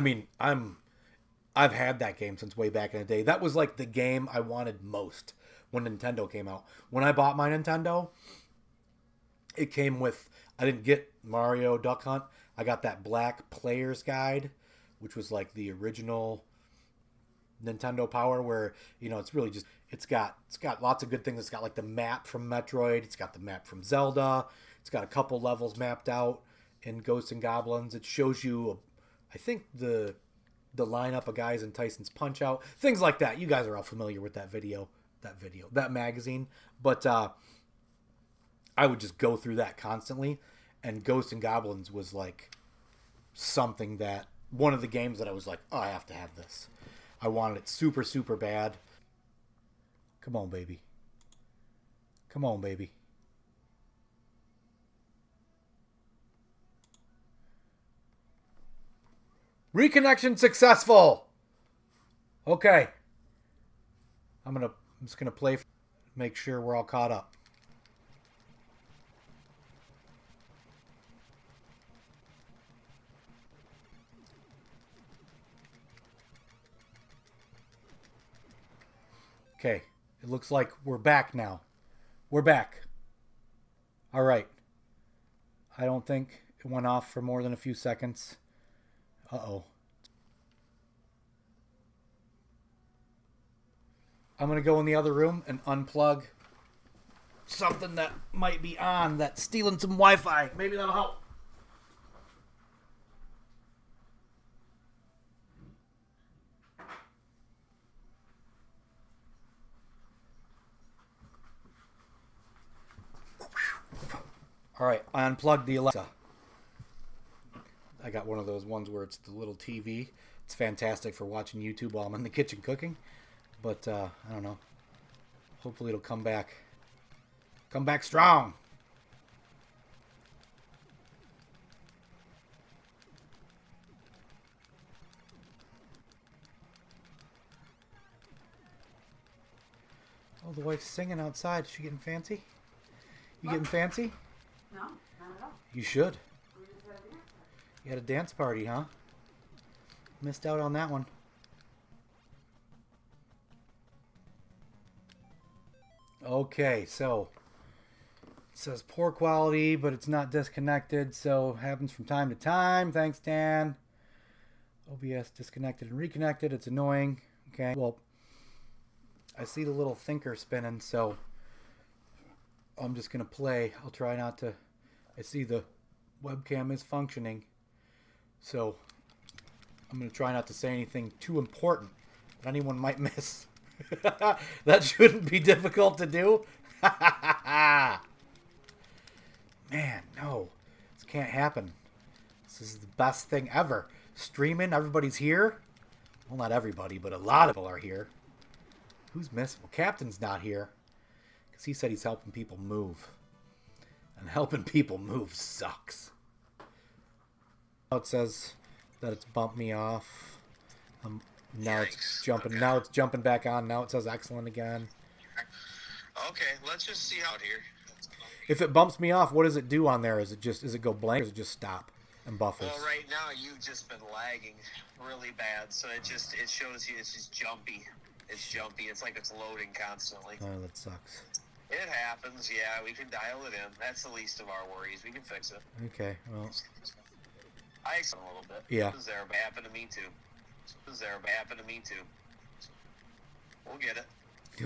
mean, I've had that game since way back in the day. That was like the game I wanted most when Nintendo came out. When I bought my Nintendo, it came with, I didn't get Mario Duck Hunt. I got that black player's guide, which was like the original Nintendo Power, where, you know, it's really just, it's got lots of good things. It's got like the map from Metroid. It's got the map from Zelda. It's got a couple levels mapped out in Ghosts and Goblins. It shows you, I think, the lineup of guys in Tyson's Punch-Out, things like that. You guys are all familiar with that magazine. But I would just go through that constantly, and Ghosts and Goblins was like something that, one of the games that I was like, oh, I have to have this. I wanted it super, super bad. Come on, baby. Come on, baby. Reconnection successful. Okay. I'm just gonna play, make sure we're all caught up. Okay. It looks like we're back now. We're back. All right. I don't think it went off for more than a few seconds. Uh-oh. I'm going to go in the other room and unplug something that might be on that's stealing some Wi-Fi. Maybe that'll help. All right, I unplugged the Alexa. I got one of those ones where it's the little TV. It's fantastic for watching YouTube while I'm in the kitchen cooking. But, I don't know. Hopefully it'll come back. Come back strong. Oh, the wife's singing outside. Is she getting fancy? You getting fancy? No, not at all. You should. We just had a dance party. You had a dance party, huh? Missed out on that one. Okay, so it says poor quality, but it's not disconnected, so happens from time to time. Thanks, Dan. OBS disconnected and reconnected. It's annoying. Okay, well, I see the little thinker spinning, so I'm just going to play. I'll try not to. I see the webcam is functioning, so I'm going to try not to say anything too important that anyone might miss. That shouldn't be difficult to do. Man, no. This can't happen. This is the best thing ever. Streaming, everybody's here. Well, not everybody, but a lot of people are here. Who's missing? Well, Captain's not here. Because he said he's helping people move. And helping people move sucks. It says that it's bumped me off. Now it's jumping. Okay. Now it's jumping back on. Now it says excellent again. Okay, let's just see out here. If it bumps me off, what does it do on there? Is it go blank or does it just stop and buffers? Well, right now you've just been lagging really bad, so it shows you it's just jumpy. It's jumpy. It's like it's loading constantly. Oh, that sucks. It happens. Yeah, we can dial it in. That's the least of our worries. We can fix it. Okay. Well, I explained a little bit. Yeah. This there happened to me too. We'll get it.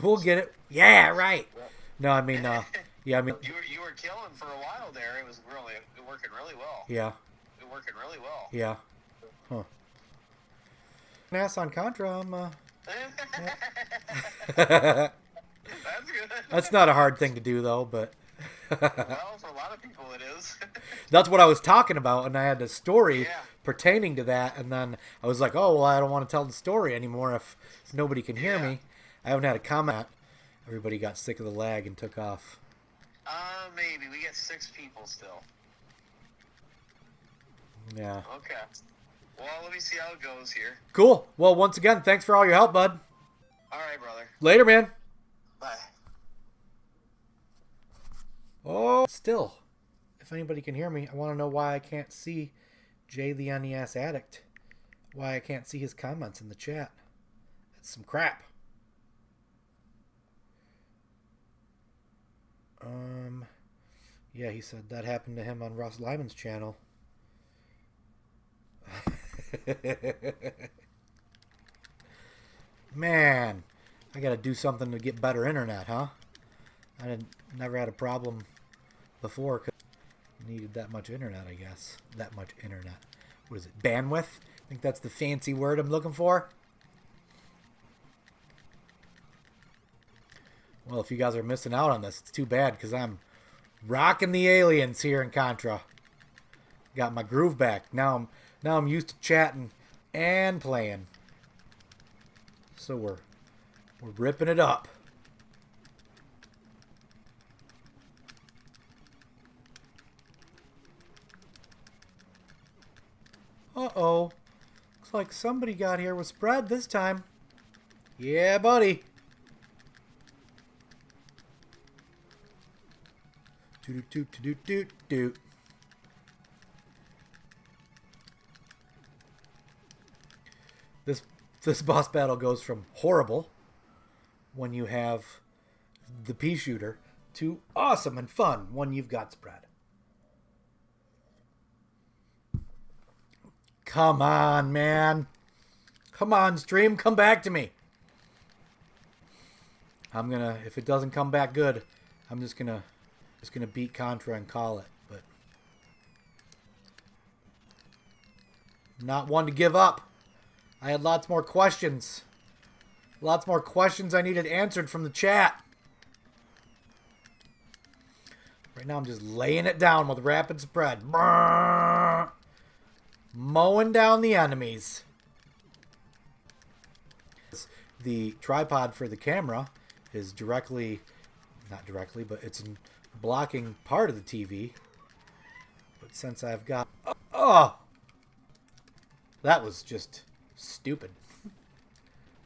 We'll get it. Yeah, right. No, I mean, yeah, I mean. You were killing for a while there. It was really working really well. Yeah. It working really well. Yeah. Huh. Ass on Contra. That's good. That's not a hard thing to do, though, but. Well, for a lot of people it is. That's what I was talking about, and I had a story Yeah. pertaining to that, and then I was like, oh, well, I don't want to tell the story anymore if nobody can hear me. I haven't had a comment. Everybody got sick of the lag and took off. Maybe. We get 6 people still. Yeah. Okay. Well, let me see how it goes here. Cool. Well, once again, thanks for all your help, bud. All right, brother. Later, man. Bye. Oh, still, if anybody can hear me, I want to know why I can't see Jay the NES Addict. Why I can't see his comments in the chat. That's some crap. Yeah, he said that happened to him on Ross Lyman's channel. Man, I gotta do something to get better internet, huh? I never had a problem before because I needed that much internet, I guess. That much internet. What is it? Bandwidth? I think that's the fancy word I'm looking for. Well, if you guys are missing out on this, it's too bad because I'm rocking the aliens here in Contra. Got my groove back. Now I'm used to chatting and playing. So we're ripping it up. Uh-oh. Looks like somebody got here with spread this time. Yeah, buddy. Doot. This boss battle goes from horrible when you have the pea shooter to awesome and fun when you've got spread. Come on, man. Come on, stream, come back to me. I'm gonna, if it doesn't come back good, I'm just gonna beat Contra and call it. But not one to give up. I had lots more questions. Lots more questions I needed answered from the chat. Right now I'm just laying it down with rapid spread. Brrr. Mowing down the enemies. The tripod for the camera is directly, not directly, but it's blocking part of the TV. But since I've got... Oh! That was just stupid.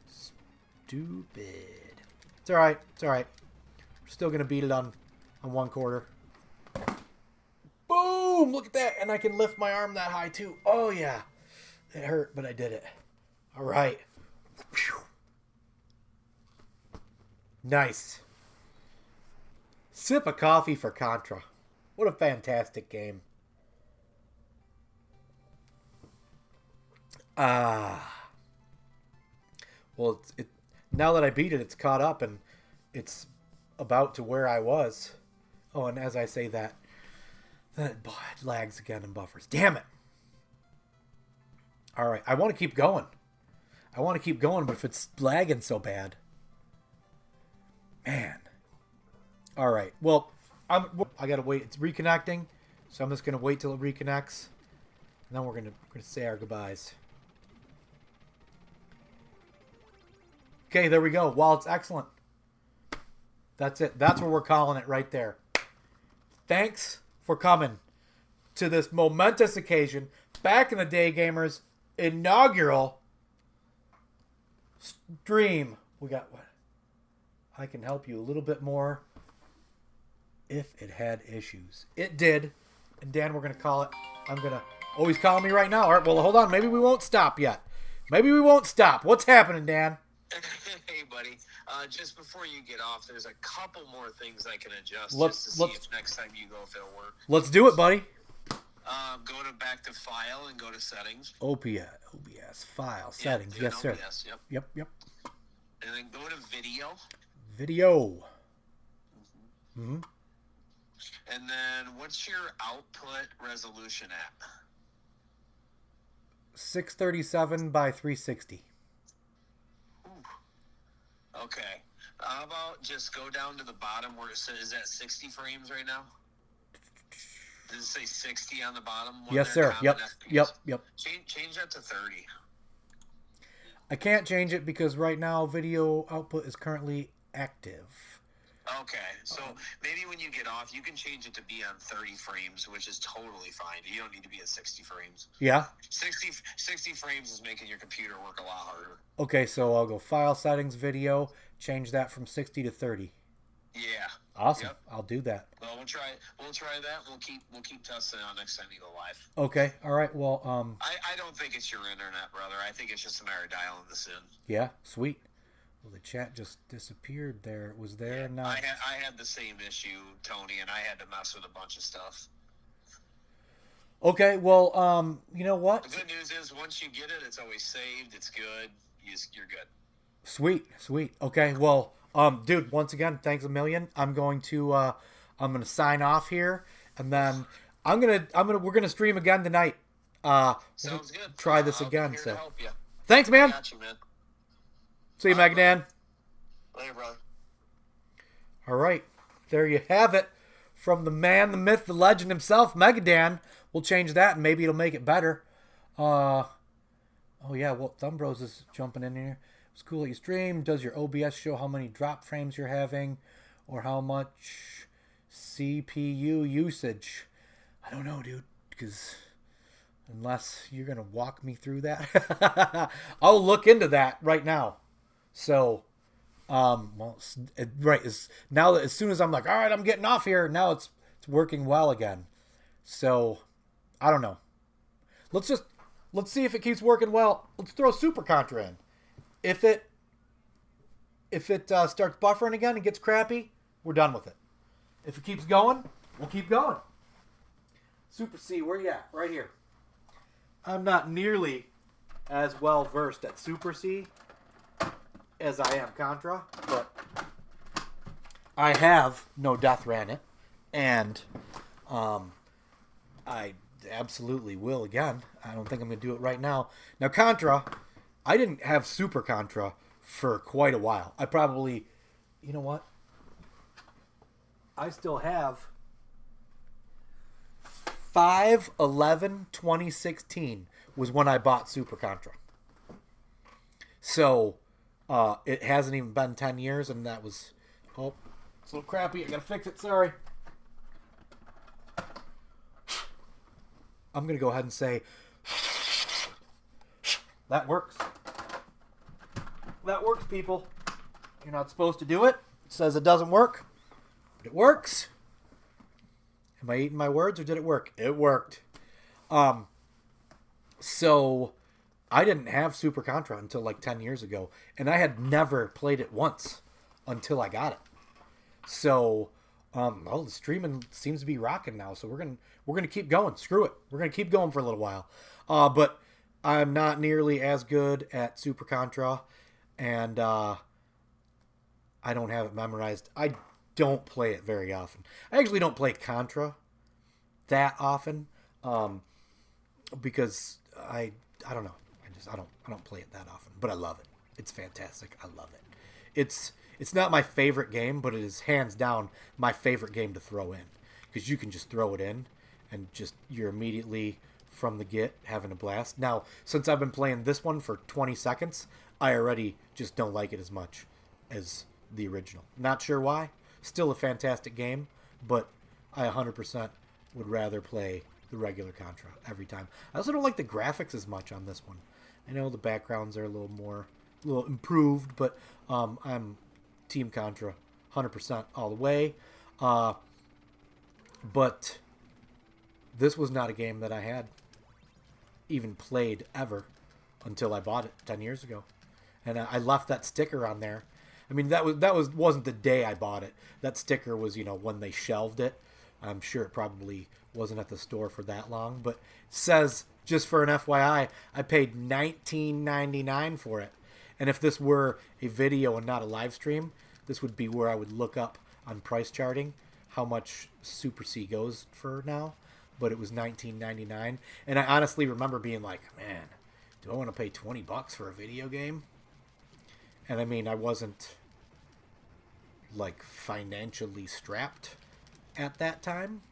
Stupid. It's alright. It's alright. We're still going to beat it on 1/4. Boom! Look at that. And I can lift my arm that high too. Oh, yeah. It hurt, but I did it. Alright. Nice. Sip of coffee for Contra. What a fantastic game. Well, now that I beat it, it's caught up and it's about to where I was. Oh, and as I say that, then it lags again and buffers. Damn it. All right, I want to keep going. But if it's lagging so bad. Man. All right, well, I got to wait. It's reconnecting, so I'm just going to wait till it reconnects. And then we're gonna say our goodbyes. Okay, there we go. Wow, it's excellent. That's it. That's what we're calling it right there. Thanks for coming to this momentous occasion. Back in the day, gamers, inaugural stream. We got what? I can help you a little bit more if it had issues. It did. And Dan, we're going to call it. Oh, he's calling me right now. All right, well, hold on. Maybe we won't stop yet. Maybe we won't stop. What's happening, Dan? Hey, buddy. Just before you get off, there's a couple more things I can adjust Let's- just to see if next time you go, if it'll work. Let's do it, buddy. Go to back to File and go to Settings. OBS, File, Settings. Yeah, Yes, sir. OBS, Yep. And then go to Video. Video. Mm-hmm. And then what's your output resolution at? 637 by 360. Ooh. Okay. How about just go down to the bottom where it says, is that 60 frames right now? Does it say 60 on the bottom? Yes, sir. Yep. Change that to 30. I can't change it because right now video output is currently active. Okay, so maybe when you get off, you can change it to be on 30 frames, which is totally fine. You don't need to be at 60 frames. Yeah? 60 frames is making your computer work a lot harder. Okay, so I'll go File, Settings, Video, change that from 60 to 30. Yeah. Awesome. Yep. I'll do that. Well, we'll try that. We'll keep testing it out next time you go live. Okay. All right. Well, I don't think it's your internet, brother. I think it's just a matter of dialing this in. yeah, sweet. Well, the chat just disappeared there. It was there and now. I had the same issue, Tony, and I had to mess with a bunch of stuff. Okay. Well, you know what? The good news is once you get it, it's always saved. It's good. You're good. Sweet. Okay. Well, dude, once again, thanks a million. I'm going to sign off here, and then we're gonna stream again tonight. Sounds good. Try this I'll again. be here So to help you. thanks, man. Got you, man. See you, Magdan. Later, brother. All right, there you have it. From the man, the myth, the legend himself, Megadan. We'll change that, and maybe it'll make it better. Oh yeah, well, Thumbros is jumping in here. It's cool that you stream. Does your OBS show how many drop frames you're having, or how much CPU usage? I don't know, dude, because unless you're gonna walk me through that, I'll look into that right now. So, right is now that as soon as I'm like, all right, I'm getting off here. Now it's working well again. So, I don't know. Let's see if it keeps working well. Let's throw Super Contra in. If it starts buffering again and gets crappy, we're done with it. If it keeps going, we'll keep going. Super C, where you at? Right here. I'm not nearly as well versed at Super C as I am Contra, but I have no death ran it, and I absolutely will again. I don't think I'm going to do it right now. Now, Contra, I didn't have Super Contra for quite a while. I probably, you know what? I still have 5/11/2016 was when I bought Super Contra. So it hasn't even been 10 years, and that was... Oh, it's a little crappy. I gotta fix it. Sorry. I'm gonna go ahead and say that works. That works, people. You're not supposed to do it. It says it doesn't work, but it works. Am I eating my words, or did it work? It worked. So I didn't have Super Contra until like 10 years ago, and I had never played it once until I got it. So, the streaming seems to be rocking now. So we're gonna keep going. Screw it. We're gonna keep going for a little while. But I'm not nearly as good at Super Contra, and I don't have it memorized. I don't play it very often. I actually don't play Contra that often, because I don't know. I don't play it that often, but I love it. It's fantastic. I love it. It's not my favorite game, but it is hands down my favorite game to throw in, because you can just throw it in and just you're immediately from the get having a blast. Now, since I've been playing this one for 20 seconds, I already just don't like it as much as the original. Not sure why. Still a fantastic game, but I 100% would rather play the regular Contra every time. I also don't like the graphics as much on this one. I know the backgrounds are a little improved, but I'm Team Contra 100% all the way. But this was not a game that I had even played ever until I bought it 10 years ago. And I left that sticker on there. I mean, wasn't the day I bought it. That sticker was, when they shelved it. I'm sure it probably wasn't at the store for that long, but it says, just for an FYI, I paid $19.99 for it. And if this were a video and not a live stream, this would be where I would look up on price charting how much Super C goes for now. But it was $19.99. And I honestly remember being like, man, do I want to pay $20 for a video game? And I mean, I wasn't like financially strapped at that time,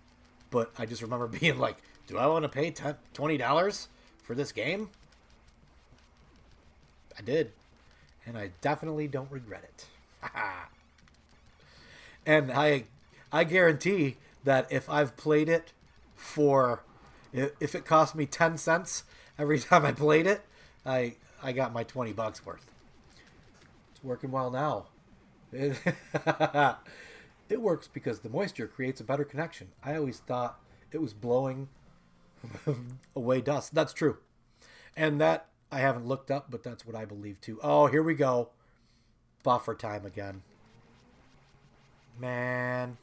but I just remember being like, do I want to pay $20 for this game? I did, and I definitely don't regret it. And I guarantee that if I've played it if it cost me 10 cents every time I played it, I got my $20 worth. It's working well now. It works because the moisture creates a better connection. I always thought it was blowing away dust. That's true. And that I haven't looked up, but that's what I believe too. Oh, here we go. Buffer time again. Man.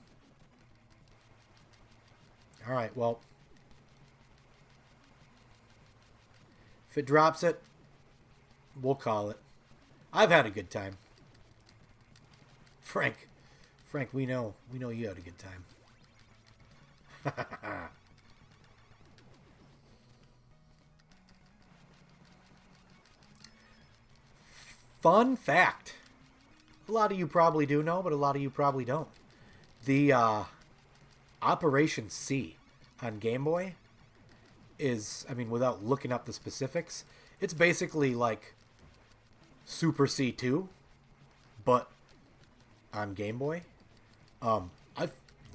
All right, well. If it drops it, we'll call it. I've had a good time. Frank, we know you had a good time. Fun fact. A lot of you probably do know, but a lot of you probably don't. The Operation C on Game Boy is, I mean, without looking up the specifics, it's basically like Super C2, but on Game Boy. I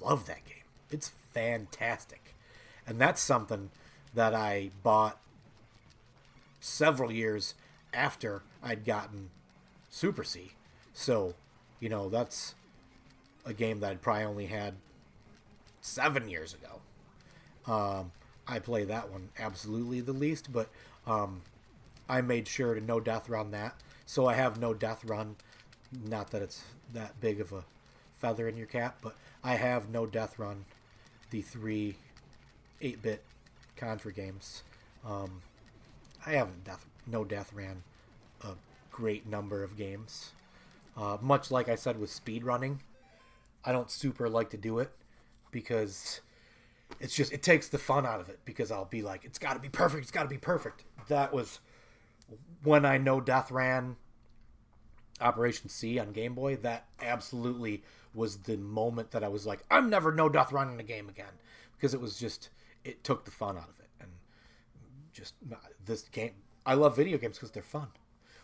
love that game. It's fantastic. And that's something that I bought several years after I'd gotten Super C. So, that's a game that I'd probably only had 7 years ago. I play that one absolutely the least, but I made sure to no death run that. So I have no death run. Not that it's that big of a feather in your cap, but I have no death run the 3 8-bit Contra games. I haven't no death ran a great number of games. Much like I said with speedrunning, I don't super like to do it because it takes the fun out of it, because I'll be like, it's got to be perfect. That was when I no death ran Operation C on Game Boy. That absolutely was the moment that I was like, I'm never no death running a game again, because it it took the fun out of it. And just this game, I love video games because they're fun.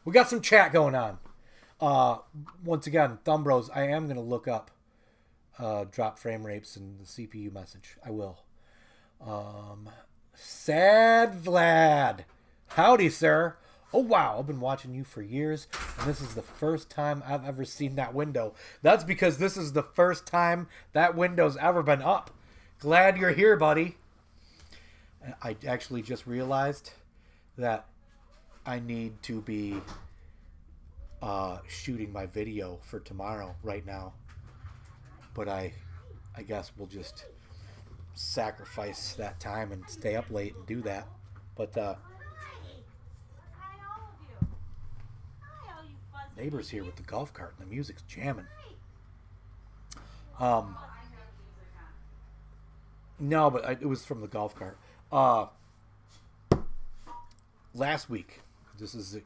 We got some chat going on. Once again, Thumb Bros, I am going to look up drop frame rates and the CPU message. I will. Sad Vlad. Howdy, sir. Oh, wow. I've been watching you for years, and this is the first time I've ever seen that window. That's because this is the first time that window's ever been up. Glad you're here, buddy. I actually just realized that I need to be shooting my video for tomorrow right now. But I guess we'll just sacrifice that time and stay up late and do that. But neighbor's here with the golf cart and the music's jamming. No, but it was from the golf cart. Last week, this is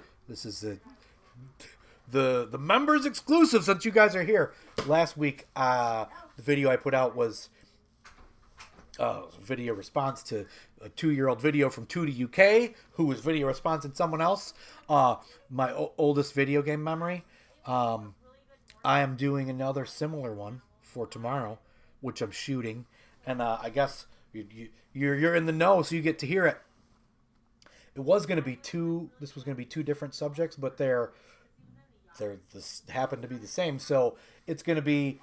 the members exclusive since you guys are here. Last week, the video I put out was a video response to a 2-year-old video from 2 to UK, who was video response and someone else. My oldest video game memory. I am doing another similar one for tomorrow, which I'm shooting, and I guess you're in the know, so you get to hear it. It was going to be two. This was going to be two different subjects, but they're this happen to be the same. So it's going to be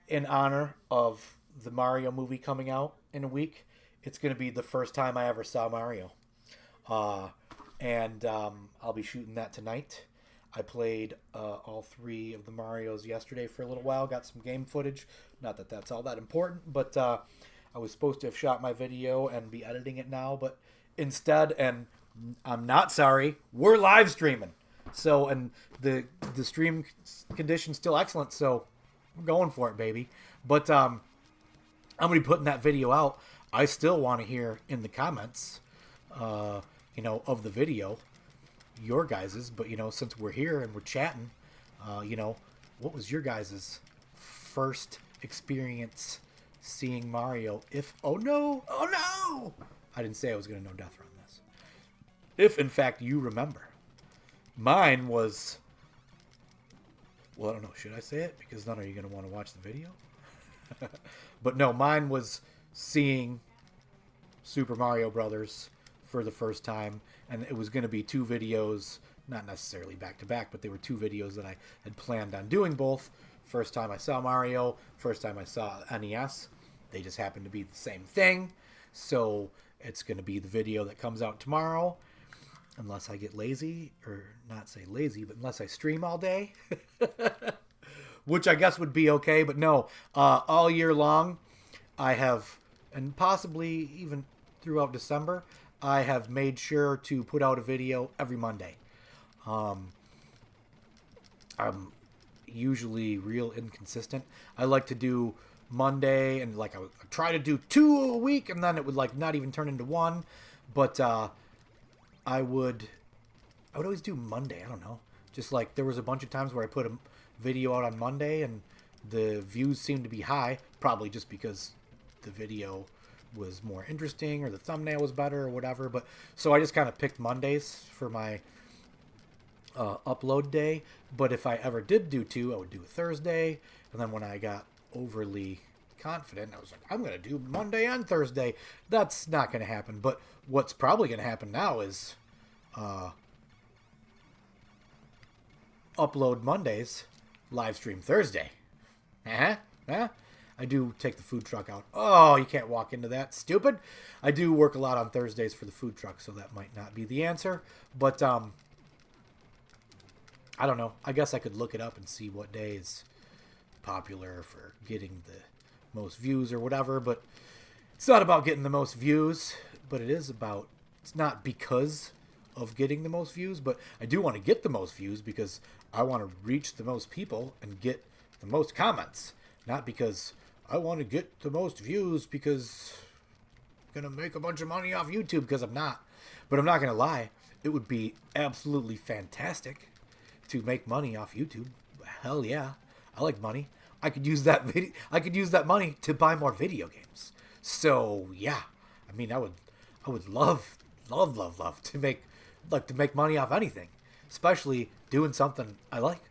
in honor of the Mario movie coming out in a week. It's going to be the first time I ever saw Mario. And I'll be shooting that tonight. I played all 3 of the Marios yesterday for a little while. Got some game footage. Not that that's all that important, but I was supposed to have shot my video and be editing it now, but instead, and I'm not sorry, we're live streaming. So, and the stream condition's still excellent, so I'm going for it, baby. But I'm going to be putting that video out. I still want to hear in the comments, of the video, your guys's. But, since we're here and we're chatting, what was your guys's first experience seeing Mario? Oh no! I didn't say I was going to know death on this. If, in fact, you remember. Mine was, well, I don't know, should I say it? Because none of you are going to want to watch the video. But no, mine was seeing Super Mario Brothers for the first time, and it was going to be 2 videos, not necessarily back to back, but they were 2 videos that I had planned on doing both. First time I saw Mario, first time I saw NES. They just happened to be the same thing. So it's going to be the video that comes out tomorrow, unless I get lazy, or not say lazy, but unless I stream all day, which I guess would be okay. But no, all year long, I have, and possibly even throughout December, I have made sure to put out a video every Monday. I'm usually real inconsistent. I like to do Monday, and I would try to do 2 a week, and then it would not even turn into 1. But I would always do Monday. I don't know. Just there was a bunch of times where I put a video out on Monday and the views seemed to be high, probably just because the video was more interesting or the thumbnail was better or whatever. But so I just kind of picked Mondays for my upload day. But if I ever did do 2, I would do a Thursday. And then when I got overly confident, I was like, I'm going to do Monday and Thursday. That's not going to happen. But what's probably going to happen now is upload Mondays, live stream Thursday. I do take the food truck out. Oh, you can't walk into that. Stupid. I do work a lot on Thursdays for the food truck, so that might not be the answer. But I don't know. I guess I could look it up and see what day is popular for getting the most views or whatever. But it's not about getting the most views, but it's not because of getting the most views, but I do want to get the most views because I want to reach the most people and get the most comments. Not because I want to get the most views because I'm going to make a bunch of money off YouTube, because I'm not. But I'm not going to lie. It would be absolutely fantastic to make money off YouTube. Hell yeah. I like money. I could use that money to buy more video games. So, yeah. I mean, I would love to make money off anything, especially doing something I like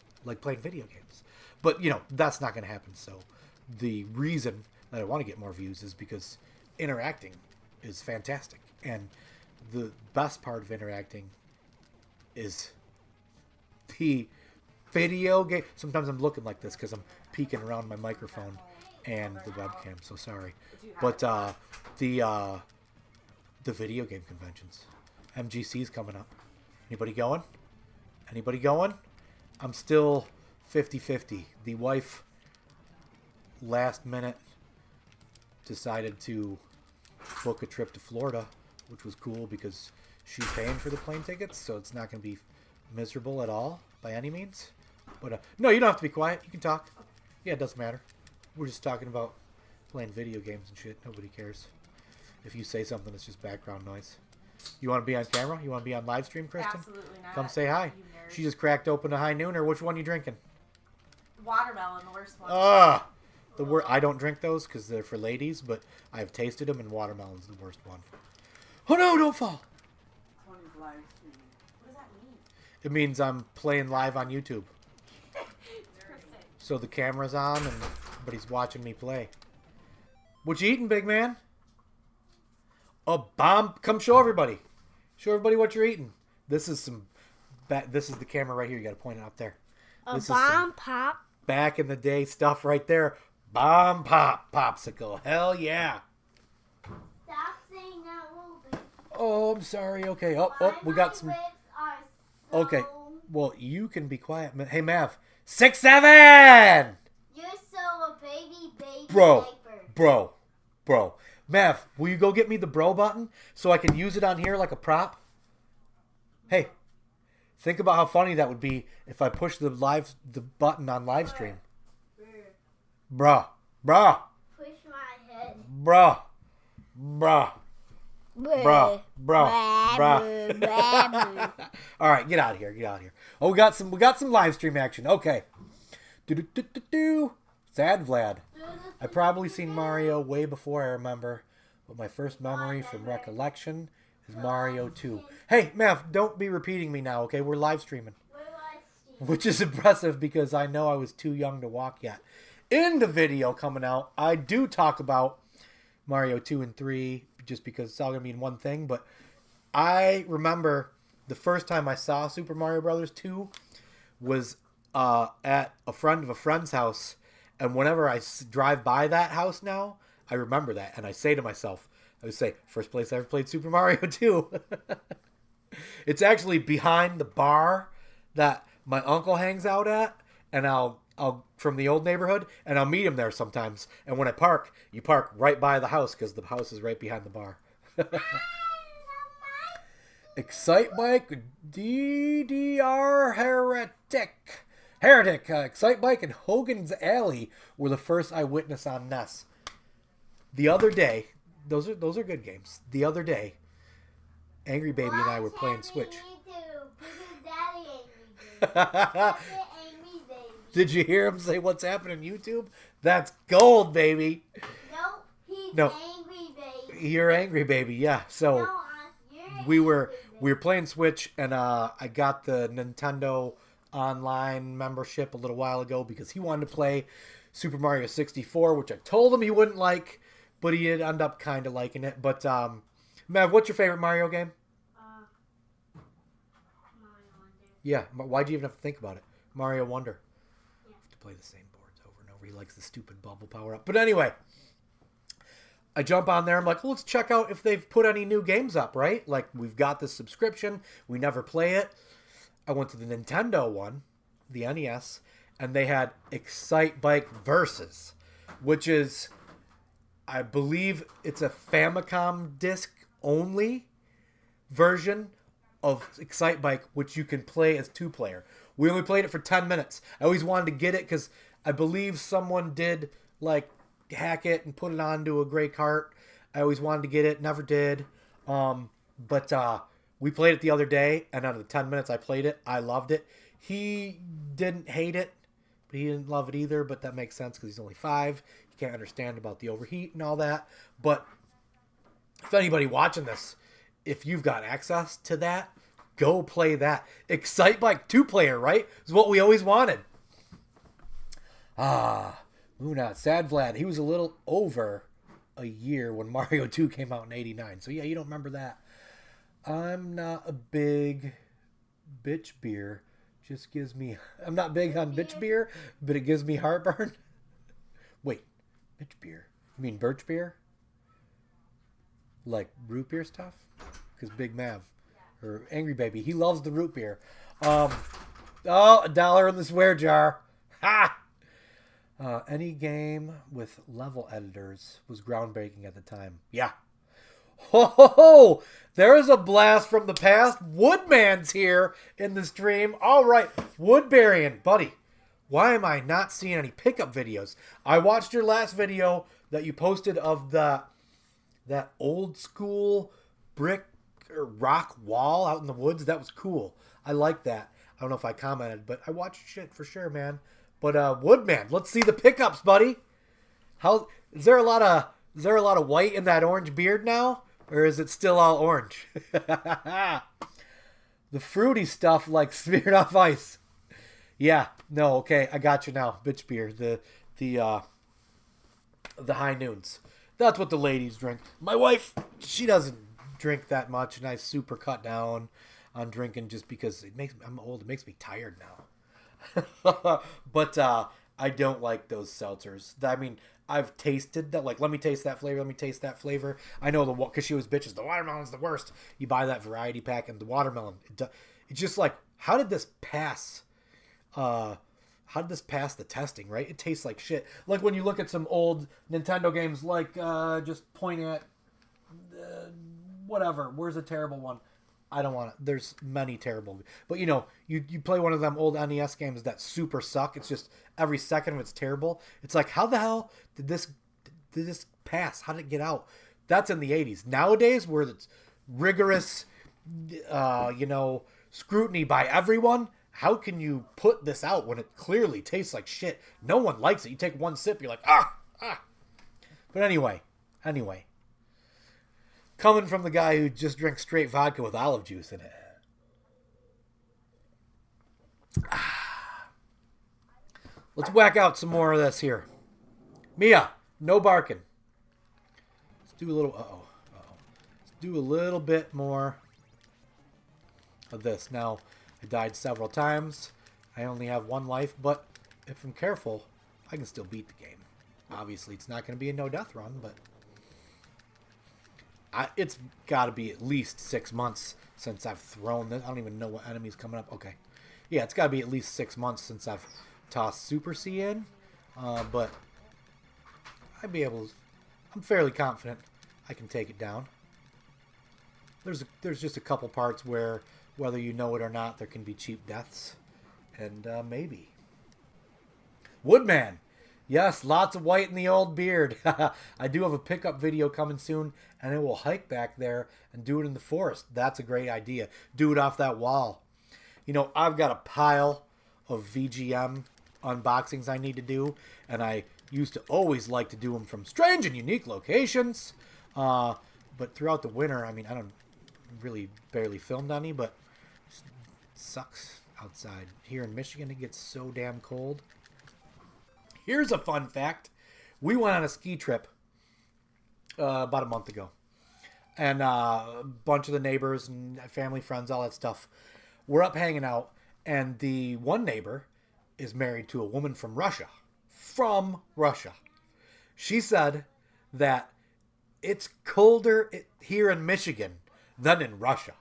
playing video games. But that's not going to happen. So the reason that I want to get more views is because interacting is fantastic, and the best part of interacting is the video game. Sometimes I'm looking like this because I'm peeking around my microphone and the webcam. So sorry, but the video game conventions, MGC's coming up. Anybody going? Anybody going? I'm still 50-50. The wife last minute decided to book a trip to Florida, which was cool because she's paying for the plane tickets, so it's not going to be miserable at all by any means. But no, you don't have to be quiet. You can talk. Yeah, it doesn't matter. We're just talking about playing video games and shit. Nobody cares. If you say something, it's just background noise. You want to be on camera? You want to be on live stream, Kristen? Absolutely not. Come say hi. You nerd. She just cracked open a high nooner. Which one you drinking? Watermelon, the worst one. I don't drink those because they're for ladies, but I've tasted them, and watermelon's the worst one. Oh no! Don't fall. This one is live streaming. What does that mean? It means I'm playing live on YouTube. Kristen. So the camera's on, but he's watching me play. What you eating, big man? A bomb. Come show everybody. Show everybody what you're eating. This is the camera right here. You got to point it up there. A This is bomb some pop. back in the day stuff right there. Bomb pop popsicle. Hell yeah. Stop saying that movie. Oh, I'm sorry. Okay. Oh, we got some. Okay. Well, you can be quiet. Hey, Mav. 6'7". You're so a baby Bro. diaper. Bro. Mav, will you go get me the bro button so I can use it on here like a prop? Hey, think about how funny that would be if I push the button on live stream. Bruh. Push my head. Bruh. All right, get out of here. Oh, we got some live stream action. Okay. Sad Vlad. I probably seen Mario way before I remember, but my first memory from recollection is Mario 2. Hey, Mav, don't be repeating me now, okay? We're live streaming. Which is impressive because I know I was too young to walk yet. In the video coming out, I do talk about Mario 2 and 3 just because it's all going to be in one thing, but I remember the first time I saw Super Mario Brothers 2 was at a friend of a friend's house. And whenever I drive by that house now, I remember that. And I say to myself, I would say, first place I ever played Super Mario 2. It's actually behind the bar that my uncle hangs out at. And I'll from the old neighborhood, and I'll meet him there sometimes. And when I park, you park right by the house because the house is right behind the bar. Excite Bike, DDR Heretic, Excite Bike, and Hogan's Alley were the first I witnessed on NES. The other day, those are good games. The other day, Angry Baby and I were playing Switch. Did you hear him say what's happening on YouTube? That's gold, baby. No, Angry Baby. You're Angry Baby, yeah. So we were playing Switch, and I got the Nintendo Online membership a little while ago because he wanted to play Super Mario 64, which I told him he wouldn't like, but he did end up kind of liking it. But Mav, what's your favorite Mario game? Mario Wonder. Yeah, why'd you even have to think about it? Mario Wonder. Yeah. Have to play the same boards over and over. He likes the stupid bubble power up. But anyway, I jump on there. I'm like, well, let's check out if they've put any new games up, right? Like, we've got this subscription. We never play it. I went to the Nintendo one, the NES, and they had Excite Bike Versus, which is, I believe it's a Famicom disc only version of Excite Bike, which you can play as 2-player. We only played it for 10 minutes. I always wanted to get it because I believe someone did like hack it and put it onto a gray cart. I always wanted to get it, never did. But we played it the other day, and out of the 10 minutes I played it, I loved it. He didn't hate it, but he didn't love it either, but that makes sense because he's only 5. He can't understand about the overheat and all that. But If anybody watching this, if you've got access to that, go play that. Excite Bike 2-player, right? Is what we always wanted. Moonot, Sad Vlad. He was a little over a year when Mario 2 came out in 89. So yeah, you don't remember that. I'm not a big bitch beer. Just gives me... I'm not big on bitch beer, but it gives me heartburn. Wait, bitch beer? You mean birch beer? Like root beer stuff? Because Big Mav, or Angry Baby, he loves the root beer. Oh, $1 in the swear jar. Ha! Any game with level editors was groundbreaking at the time. Yeah. Ho ho ho! There is a blast from the past. Woodman's here in the stream. All right, Woodbarian, buddy. Why am I not seeing any pickup videos? I watched your last video that you posted of that old school brick or rock wall out in the woods. That was cool. I like that. I don't know if I commented, but I watched shit for sure, man. But Woodman, let's see the pickups, buddy. How is there a lot of white in that orange beard now, or is it still all orange? The fruity stuff like smeared off ice. Yeah, no, okay, I got you now. Bitch beer, the high noons. That's what the ladies drink. My wife, she doesn't drink that much, and I super cut down on drinking just because I'm old. It makes me tired now. But I don't like those seltzers. I mean, I've tasted that. Like, let me taste that flavor. Let me taste that flavor. I know because she was bitches. The watermelon's the worst. You buy that variety pack, and the watermelon, it's just like, how did this pass? How did this pass the testing, right? It tastes like shit. Like when you look at some old Nintendo games, like just point at whatever. Where's a terrible one? I don't want it. There's many terrible. But you play one of them old NES games that super suck. It's just every second of it's terrible. It's like, how the hell did this pass? How did it get out? That's in the 80s. Nowadays, where it's rigorous, scrutiny by everyone. How can you put this out when it clearly tastes like shit? No one likes it. You take one sip, you're like, ah. But anyway. Coming from the guy who just drinks straight vodka with olive juice in it. Let's whack out some more of this here. Mia, no barking. Let's do a little, Let's do a little bit more of this. Now, I died several times. I only have one life, but if I'm careful, I can still beat the game. Obviously, it's not going to be a no-death run, but it's got to be at least 6 months since I've thrown this. I don't even know what enemy's coming up. Okay. Yeah, it's got to be at least 6 months since I've tossed Super C in. But I'd be able to... I'm fairly confident I can take it down. There's just a couple parts where, whether you know it or not, there can be cheap deaths. And maybe. Woodman. Yes, lots of white in the old beard. I do have a pickup video coming soon, and it will hike back there and do it in the forest. That's a great idea. Do it off that wall. I've got a pile of VGM unboxings I need to do, and I used to always like to do them from strange and unique locations. But throughout the winter, I mean, I don't really barely filmed any, but it sucks outside. Here in Michigan, it gets so damn cold. Here's a fun fact. We went on a ski trip about a month ago. And a bunch of the neighbors and family, friends, all that stuff, were up hanging out. And the one neighbor is married to a woman from Russia. From Russia. She said that it's colder here in Michigan than in Russia.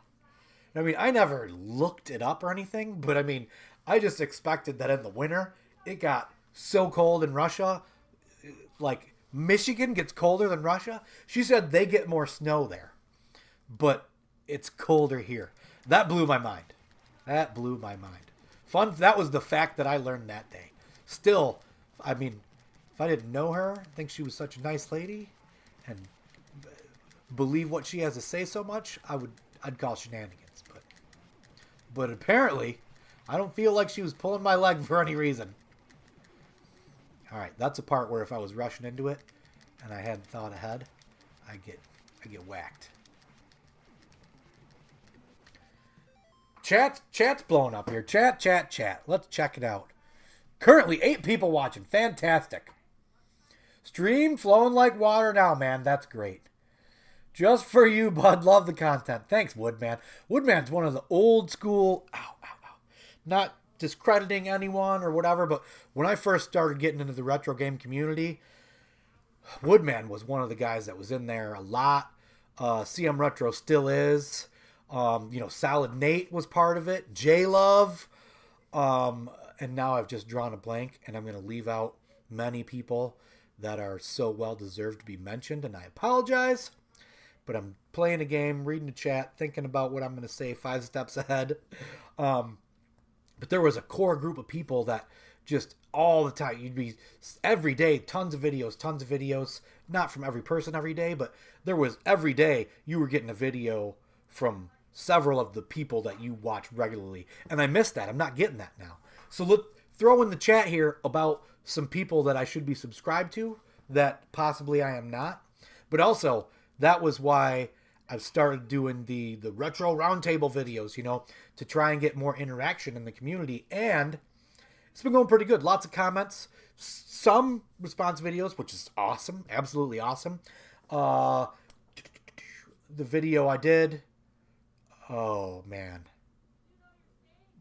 I mean, I never looked it up or anything, but I mean, I just expected that in the winter, it got so cold in Russia, like Michigan gets colder than Russia. She said they get more snow there, but it's colder here. That blew my mind. Fun. That was the fact that I learned that day. Still, I mean, if I didn't know her, think she was such a nice lady, and believe what she has to say so much, I'd call shenanigans. But apparently, I don't feel like she was pulling my leg for any reason. All right, that's a part where if I was rushing into it and I hadn't thought ahead, I I get whacked. Chat's blowing up here. Chat. Let's check it out. Currently 8 people watching. Fantastic. Stream flowing like water now, man. That's great. Just for you, bud. Love the content. Thanks, Woodman. Woodman's one of the old school... Ow. Not discrediting anyone or whatever, but when I first started getting into the retro game community, Woodman was one of the guys that was in there a lot. CM Retro still is. Solid Nate was part of it. J-Love. And now I've just drawn a blank, and I'm going to leave out many people that are so well deserved to be mentioned, and I apologize. But I'm playing a game, reading the chat, thinking about what I'm going to say 5 steps ahead. But there was a core group of people that just all the time, you'd be every day, tons of videos, not from every person every day, but there was every day you were getting a video from several of the people that you watch regularly. And I miss that. I'm not getting that now. So look, throw in the chat here about some people that I should be subscribed to that possibly I am not. But also, that was why I've started doing the retro roundtable videos, to try and get more interaction in the community. And it's been going pretty good. Lots of comments, some response videos, which is awesome. Absolutely awesome. The video I did, oh man.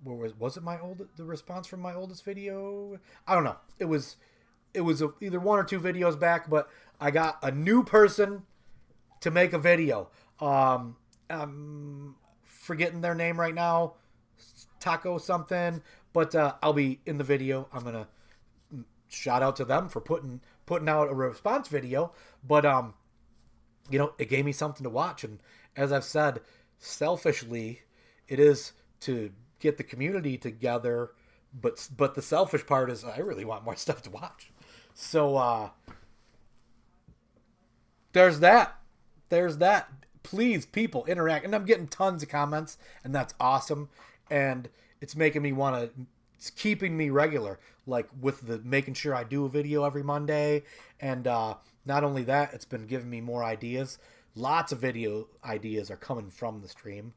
Was it the response from my oldest video? I don't know. It was either 1 or 2 videos back, but I got a new person to make a video. I'm forgetting their name right now. Taco something. But I'll be in the video. I'm going to shout out to them for putting out a response video. But, it gave me something to watch. And as I've said, selfishly, it is to get the community together. But the selfish part is I really want more stuff to watch. So, there's that. Please, people, interact. And I'm getting tons of comments, and that's awesome. And it's making me it's keeping me regular, like with the making sure I do a video every Monday. And not only that, it's been giving me more ideas. Lots of video ideas are coming from the stream.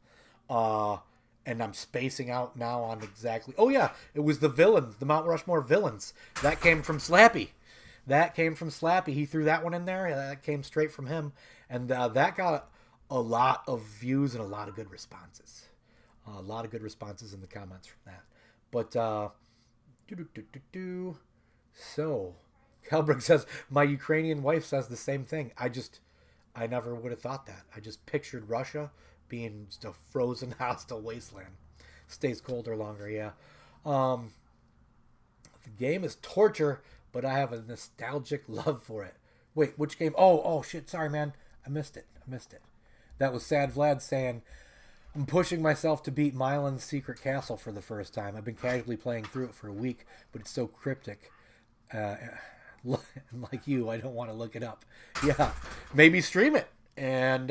And I'm spacing out now on exactly... Oh, yeah, it was the villains, the Mount Rushmore villains. That came from Slappy. He threw that one in there. That came straight from him. And that got a lot of views and a lot of good responses. A lot of good responses in the comments from that. But, So, Kelbrick says, my Ukrainian wife says the same thing. I never would have thought that. I just pictured Russia being just a frozen, hostile wasteland. Stays colder longer, yeah. The game is torture, but I have a nostalgic love for it. Wait, which game? Oh, shit, sorry, man. I missed it. That was Sad Vlad saying, I'm pushing myself to beat Mylan's Secret Castle for the first time. I've been casually playing through it for a week, but it's so cryptic. Like you, I don't want to look it up. Yeah, maybe stream it and,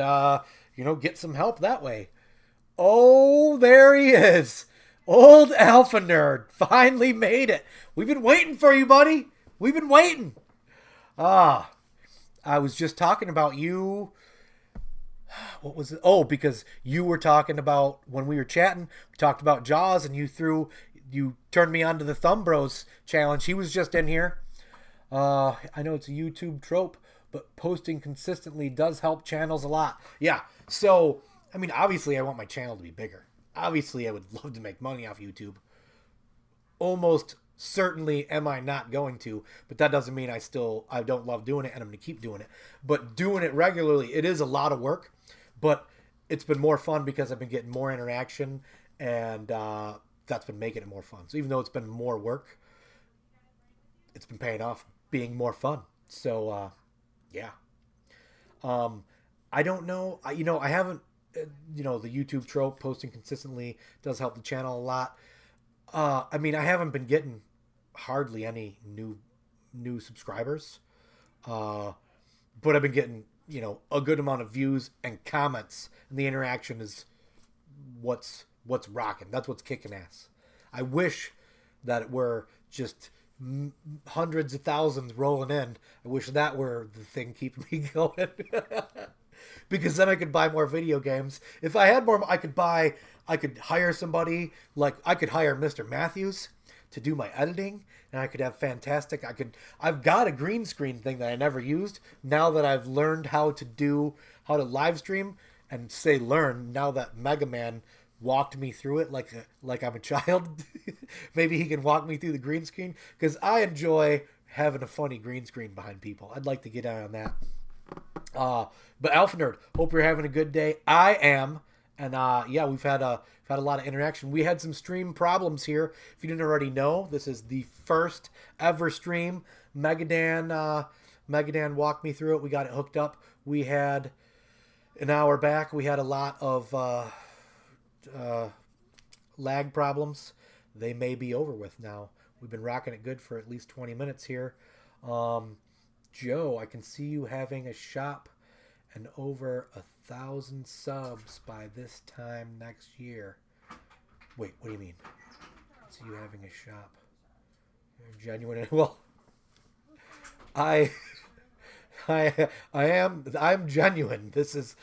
get some help that way. Oh, there he is. Old Alpha Nerd finally made it. We've been waiting for you, buddy. We've been waiting. I was just talking about you. What was it? Oh, because you were talking about, when we were chatting, we talked about Jaws, and you turned me on to the Thumb Bros challenge. He was just in here. I know it's a YouTube trope, but posting consistently does help channels a lot. Yeah, so, obviously I want my channel to be bigger. Obviously I would love to make money off YouTube. Almost certainly am I not going to, but that doesn't mean I don't love doing it, and I'm going to keep doing it. But doing it regularly, it is a lot of work, but it's been more fun because I've been getting more interaction, and that's been making it more fun. So even though it's been more work, it's been paying off being more fun. So, yeah. I don't know. I haven't, the YouTube trope, posting consistently does help the channel a lot. I haven't been getting hardly any new subscribers. But I've been getting, a good amount of views and comments, and the interaction is what's rocking. That's what's kicking ass. I wish that it were just hundreds of thousands rolling in. I wish that were the thing keeping me going. because then I could buy more video games. If I had more, I could hire somebody, like I could hire Mr. Matthews to do my editing, and I could have fantastic. I've got a green screen thing that I never used. Now that I've learned how to live stream, and say learn, now that Mega Man walked me through it like I'm a child, maybe he can walk me through the green screen, because I enjoy having a funny green screen behind people. I'd like to get out on that. But Alpha Nerd, hope you're having a good day. I am, and yeah, we've had a lot of interaction. We had some stream problems here. If you didn't already know, this is the first ever stream. Megadan walked me through it. We got it hooked up. We had an hour back. We had a lot of lag problems. They may be over with now. We've been rocking it good for at least 20 minutes here. Joe, I can see you having a shop and over 1,000 subs by this time next year. Wait, what do you mean? I see you having a shop. You're genuine. Well, I'm genuine. There's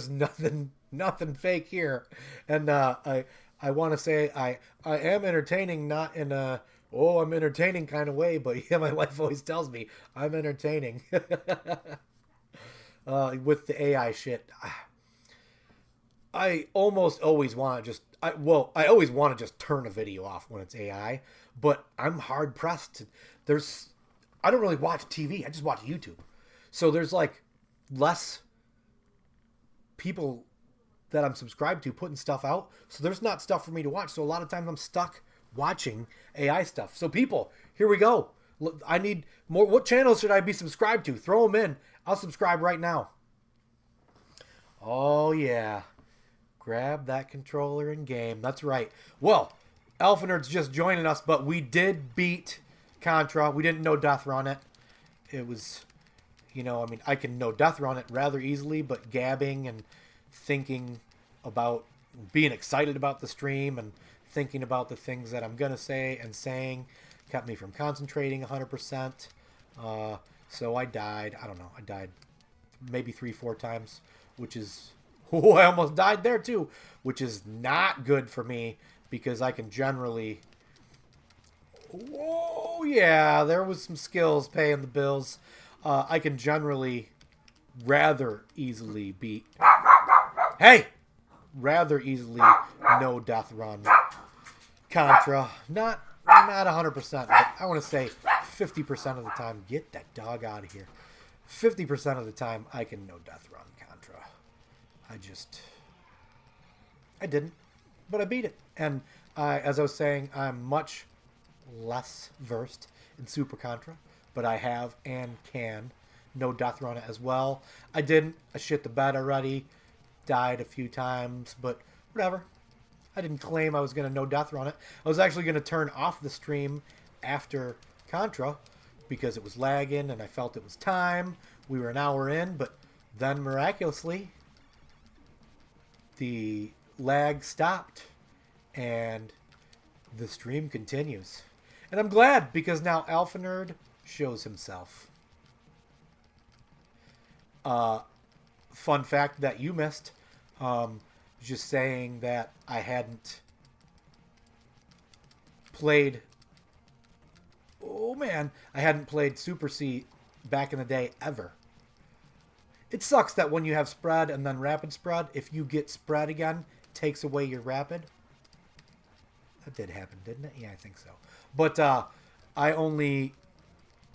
nothing fake here. And I want to say I am entertaining, not in a I'm entertaining kind of way, but yeah, my wife always tells me I'm entertaining. With the AI shit. I almost always want to just I always want to just turn a video off when it's AI, but I'm hard pressed to I don't really watch TV. I just watch YouTube. So there's like less people that I'm subscribed to putting stuff out. So there's not stuff for me to watch. So a lot of times I'm stuck watching AI stuff. So people, here we go. I need more. What channels should I be subscribed to? Throw them in. I'll subscribe right now. Oh yeah. Grab that controller and game. That's right. Well, Alpha Nerd's just joining us, but we did beat Contra. We didn't no death run it. It was, I can no death run it rather easily, but gabbing and thinking about being excited about the stream and thinking about the things that I'm going to say and saying kept me from concentrating 100%. So I died. I don't know. I died maybe 3-4 times, which is... Oh, I almost died there too, which is not good for me because I can generally... Oh, yeah, there was some skills paying the bills. I can generally rather easily beat... Hey! Rather easily no death run Contra. Not 100%, but I want to say 50% of the time. Get that dog out of here. 50% of the time, I can no death run Contra. I didn't, but I beat it. And as I was saying, I'm much less versed in Super Contra, but I have and can no death run it as well. I didn't. I shit the bed already. Died a few times, but whatever. I didn't claim I was going to no death run it. I was actually going to turn off the stream after Contra because it was lagging and I felt it was time. We were an hour in, but then miraculously the lag stopped and the stream continues. And I'm glad because now Alpha Nerd shows himself. Fun fact that you missed, just saying that I hadn't played... Oh man, I hadn't played Super C back in the day ever. It sucks that when you have spread and then rapid spread, if you get spread again, it takes away your rapid. That did happen, didn't it? Yeah, I think so. But I only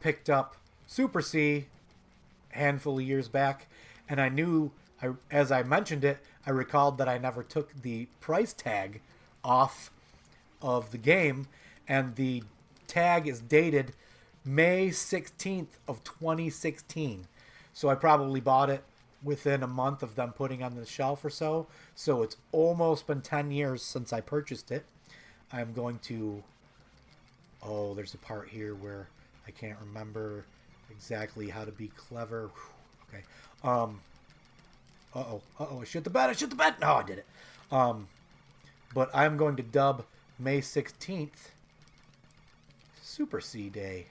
picked up Super C a handful of years back, and I knew, as I mentioned it, I recalled that I never took the price tag off of the game, and the tag is dated May 16th of 2016. So I probably bought it within a month of them putting on the shelf or so. So it's almost been 10 years since I purchased it. I'm going to... Oh, there's a part here where I can't remember exactly how to be clever. Okay. I shit the bed. No, I did it. But I'm going to dub May 16th Super C Day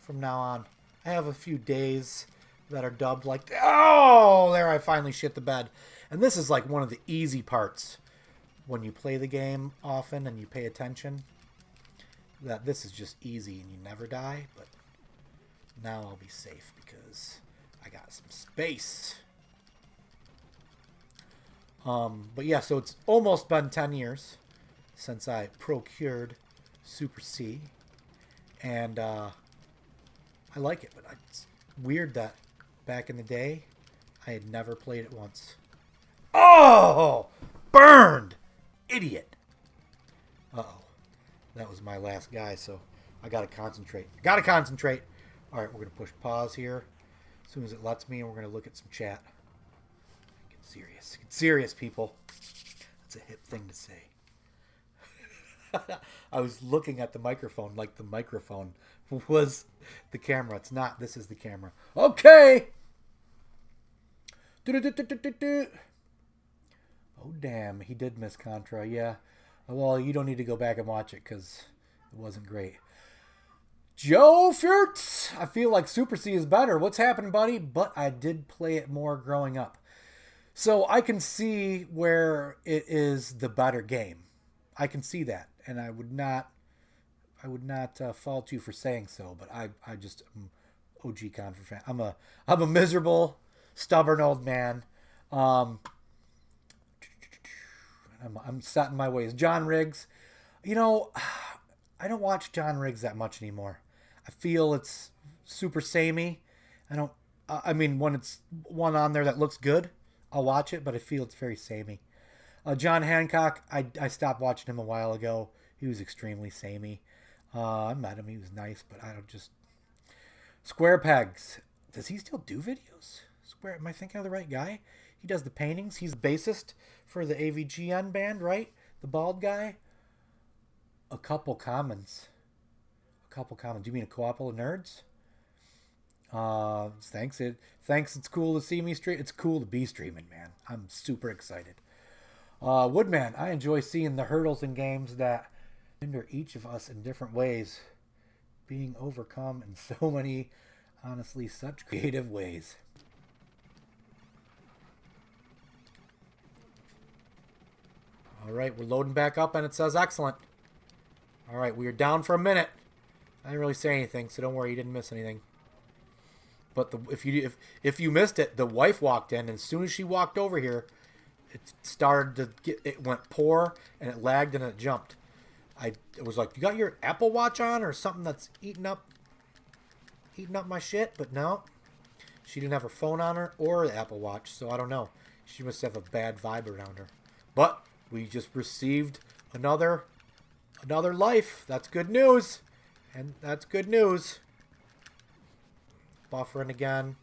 from now on. I have a few days that are dubbed like, oh, there I finally shit the bed. And this is like one of the easy parts when you play the game often and you pay attention. That this is just easy and you never die, but now I'll be safe because I got some space. But yeah, so it's almost been 10 years since I procured Super C, and I like it, but it's weird that back in the day I had never played it once. Oh! Burned! Idiot! Uh-oh. That was my last guy, so I gotta concentrate. Gotta concentrate! Alright, we're gonna push pause here as soon as it lets me, and we're gonna look at some chat. Get serious. Get serious, people. That's a hip thing to say. I was looking at the microphone like the microphone was the camera. It's not. This is the camera. Okay! Oh, damn. He did miss Contra. Yeah. Well, you don't need to go back and watch it because it wasn't great. Joe Furtz! I feel like Super C is better. What's happened, buddy? But I did play it more growing up. So I can see where it is the better game. I can see that. And I would not fault you for saying so, but I just am OG Contra fan. I'm a miserable, stubborn old man. I'm set in my ways. John Riggs, you know, I don't watch John Riggs that much anymore. I feel it's super samey. I mean, when it's one on there that looks good, I'll watch it, but I feel it's very samey. John Hancock, I stopped watching him a while ago. He was extremely samey. I met him. He was nice, but I don't just... Square Pegs. Does he still do videos? Am I thinking of the right guy? He does the paintings. He's the bassist for the AVGN band, right? The bald guy. A couple comments. Do you mean a couple of nerds? Thanks. It's cool to see me stream. It's cool to be streaming, man. I'm super excited. Woodman, I enjoy seeing the hurdles in games that hinder each of us in different ways, being overcome in so many, honestly, such creative ways. All right, we're loading back up, and it says excellent. All right, we are down for a minute. I didn't really say anything, so don't worry, you didn't miss anything. But if you missed it, the wife walked in, and as soon as she walked over here, it started to it went poor, and it lagged, and it jumped. It was like, you got your Apple Watch on or something that's eating up my shit? But no, she didn't have her phone on her or the Apple Watch, so I don't know. She must have a bad vibe around her. But we just received another life. That's good news, and that's good news. Buffering again.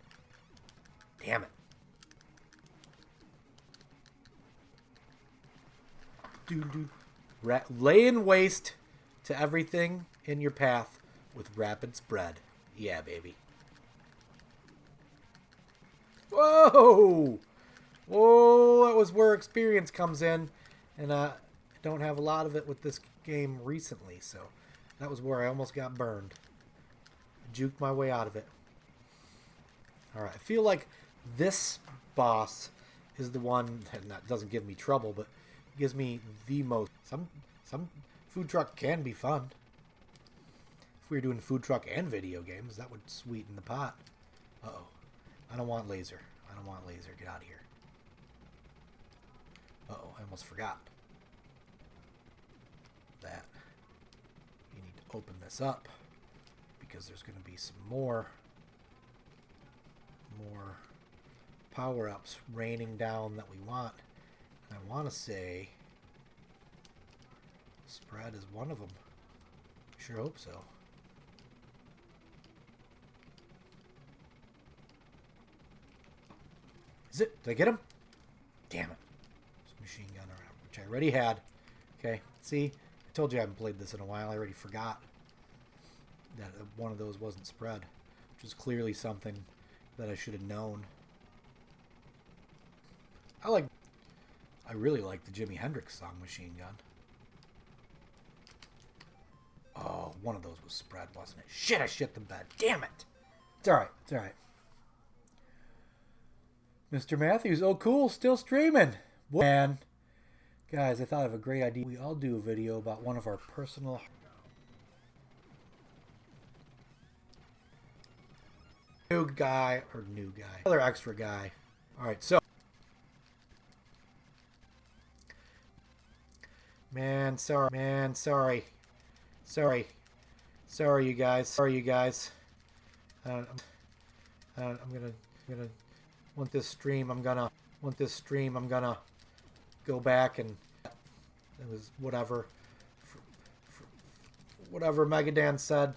Damn it. Laying waste to everything in your path with rapid spread. Yeah, baby. Whoa! Whoa, that was where experience comes in. And I don't have a lot of it with this game recently, so that was where I almost got burned. I juked my way out of it. Alright, I feel like this boss is the one that doesn't give me trouble, but gives me the most. Some food truck can be fun. If we were doing food truck and video games, that would sweeten the pot. Uh-oh. I don't want laser. Get out of here. Uh-oh, I almost forgot that you need to open this up because there's going to be some more power-ups raining down that we want. And I want to say spread is one of them. Sure hope so. Is it? Did I get him? Damn it. There's a machine gun around, which I already had. Okay, see? I told you I haven't played this in a while. I already forgot that one of those wasn't spread, which is clearly something that I should have known. I really like the Jimi Hendrix song Machine Gun. Oh, one of those was spread, wasn't it? Shit, I shit the bed. Damn it. It's alright. It's alright. Mr. Matthews, oh cool, still streaming. Man, guys, I thought of a great idea. We all do a video about one of our personal... New guy. Another extra guy. Alright, so... Man, sorry. Sorry, you guys. I'm gonna want this stream. I'm gonna go back and it was whatever Megadan said,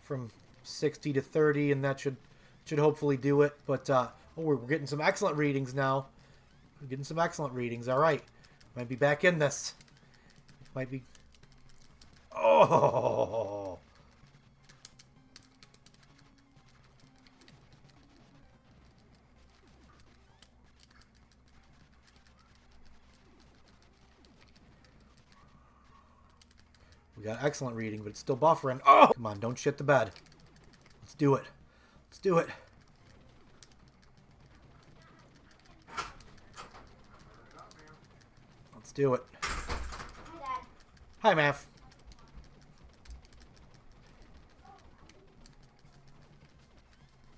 from 60 to 30, and that should hopefully do it. But we're getting some excellent readings now. We're getting some excellent readings. All right, might be back in this. Might be. Oh. We got excellent reading, but it's still buffering. Oh! Come on, don't shit the bed. Let's do it. Let's do it. Let's do it. Hi, Dad. Hi, Mav.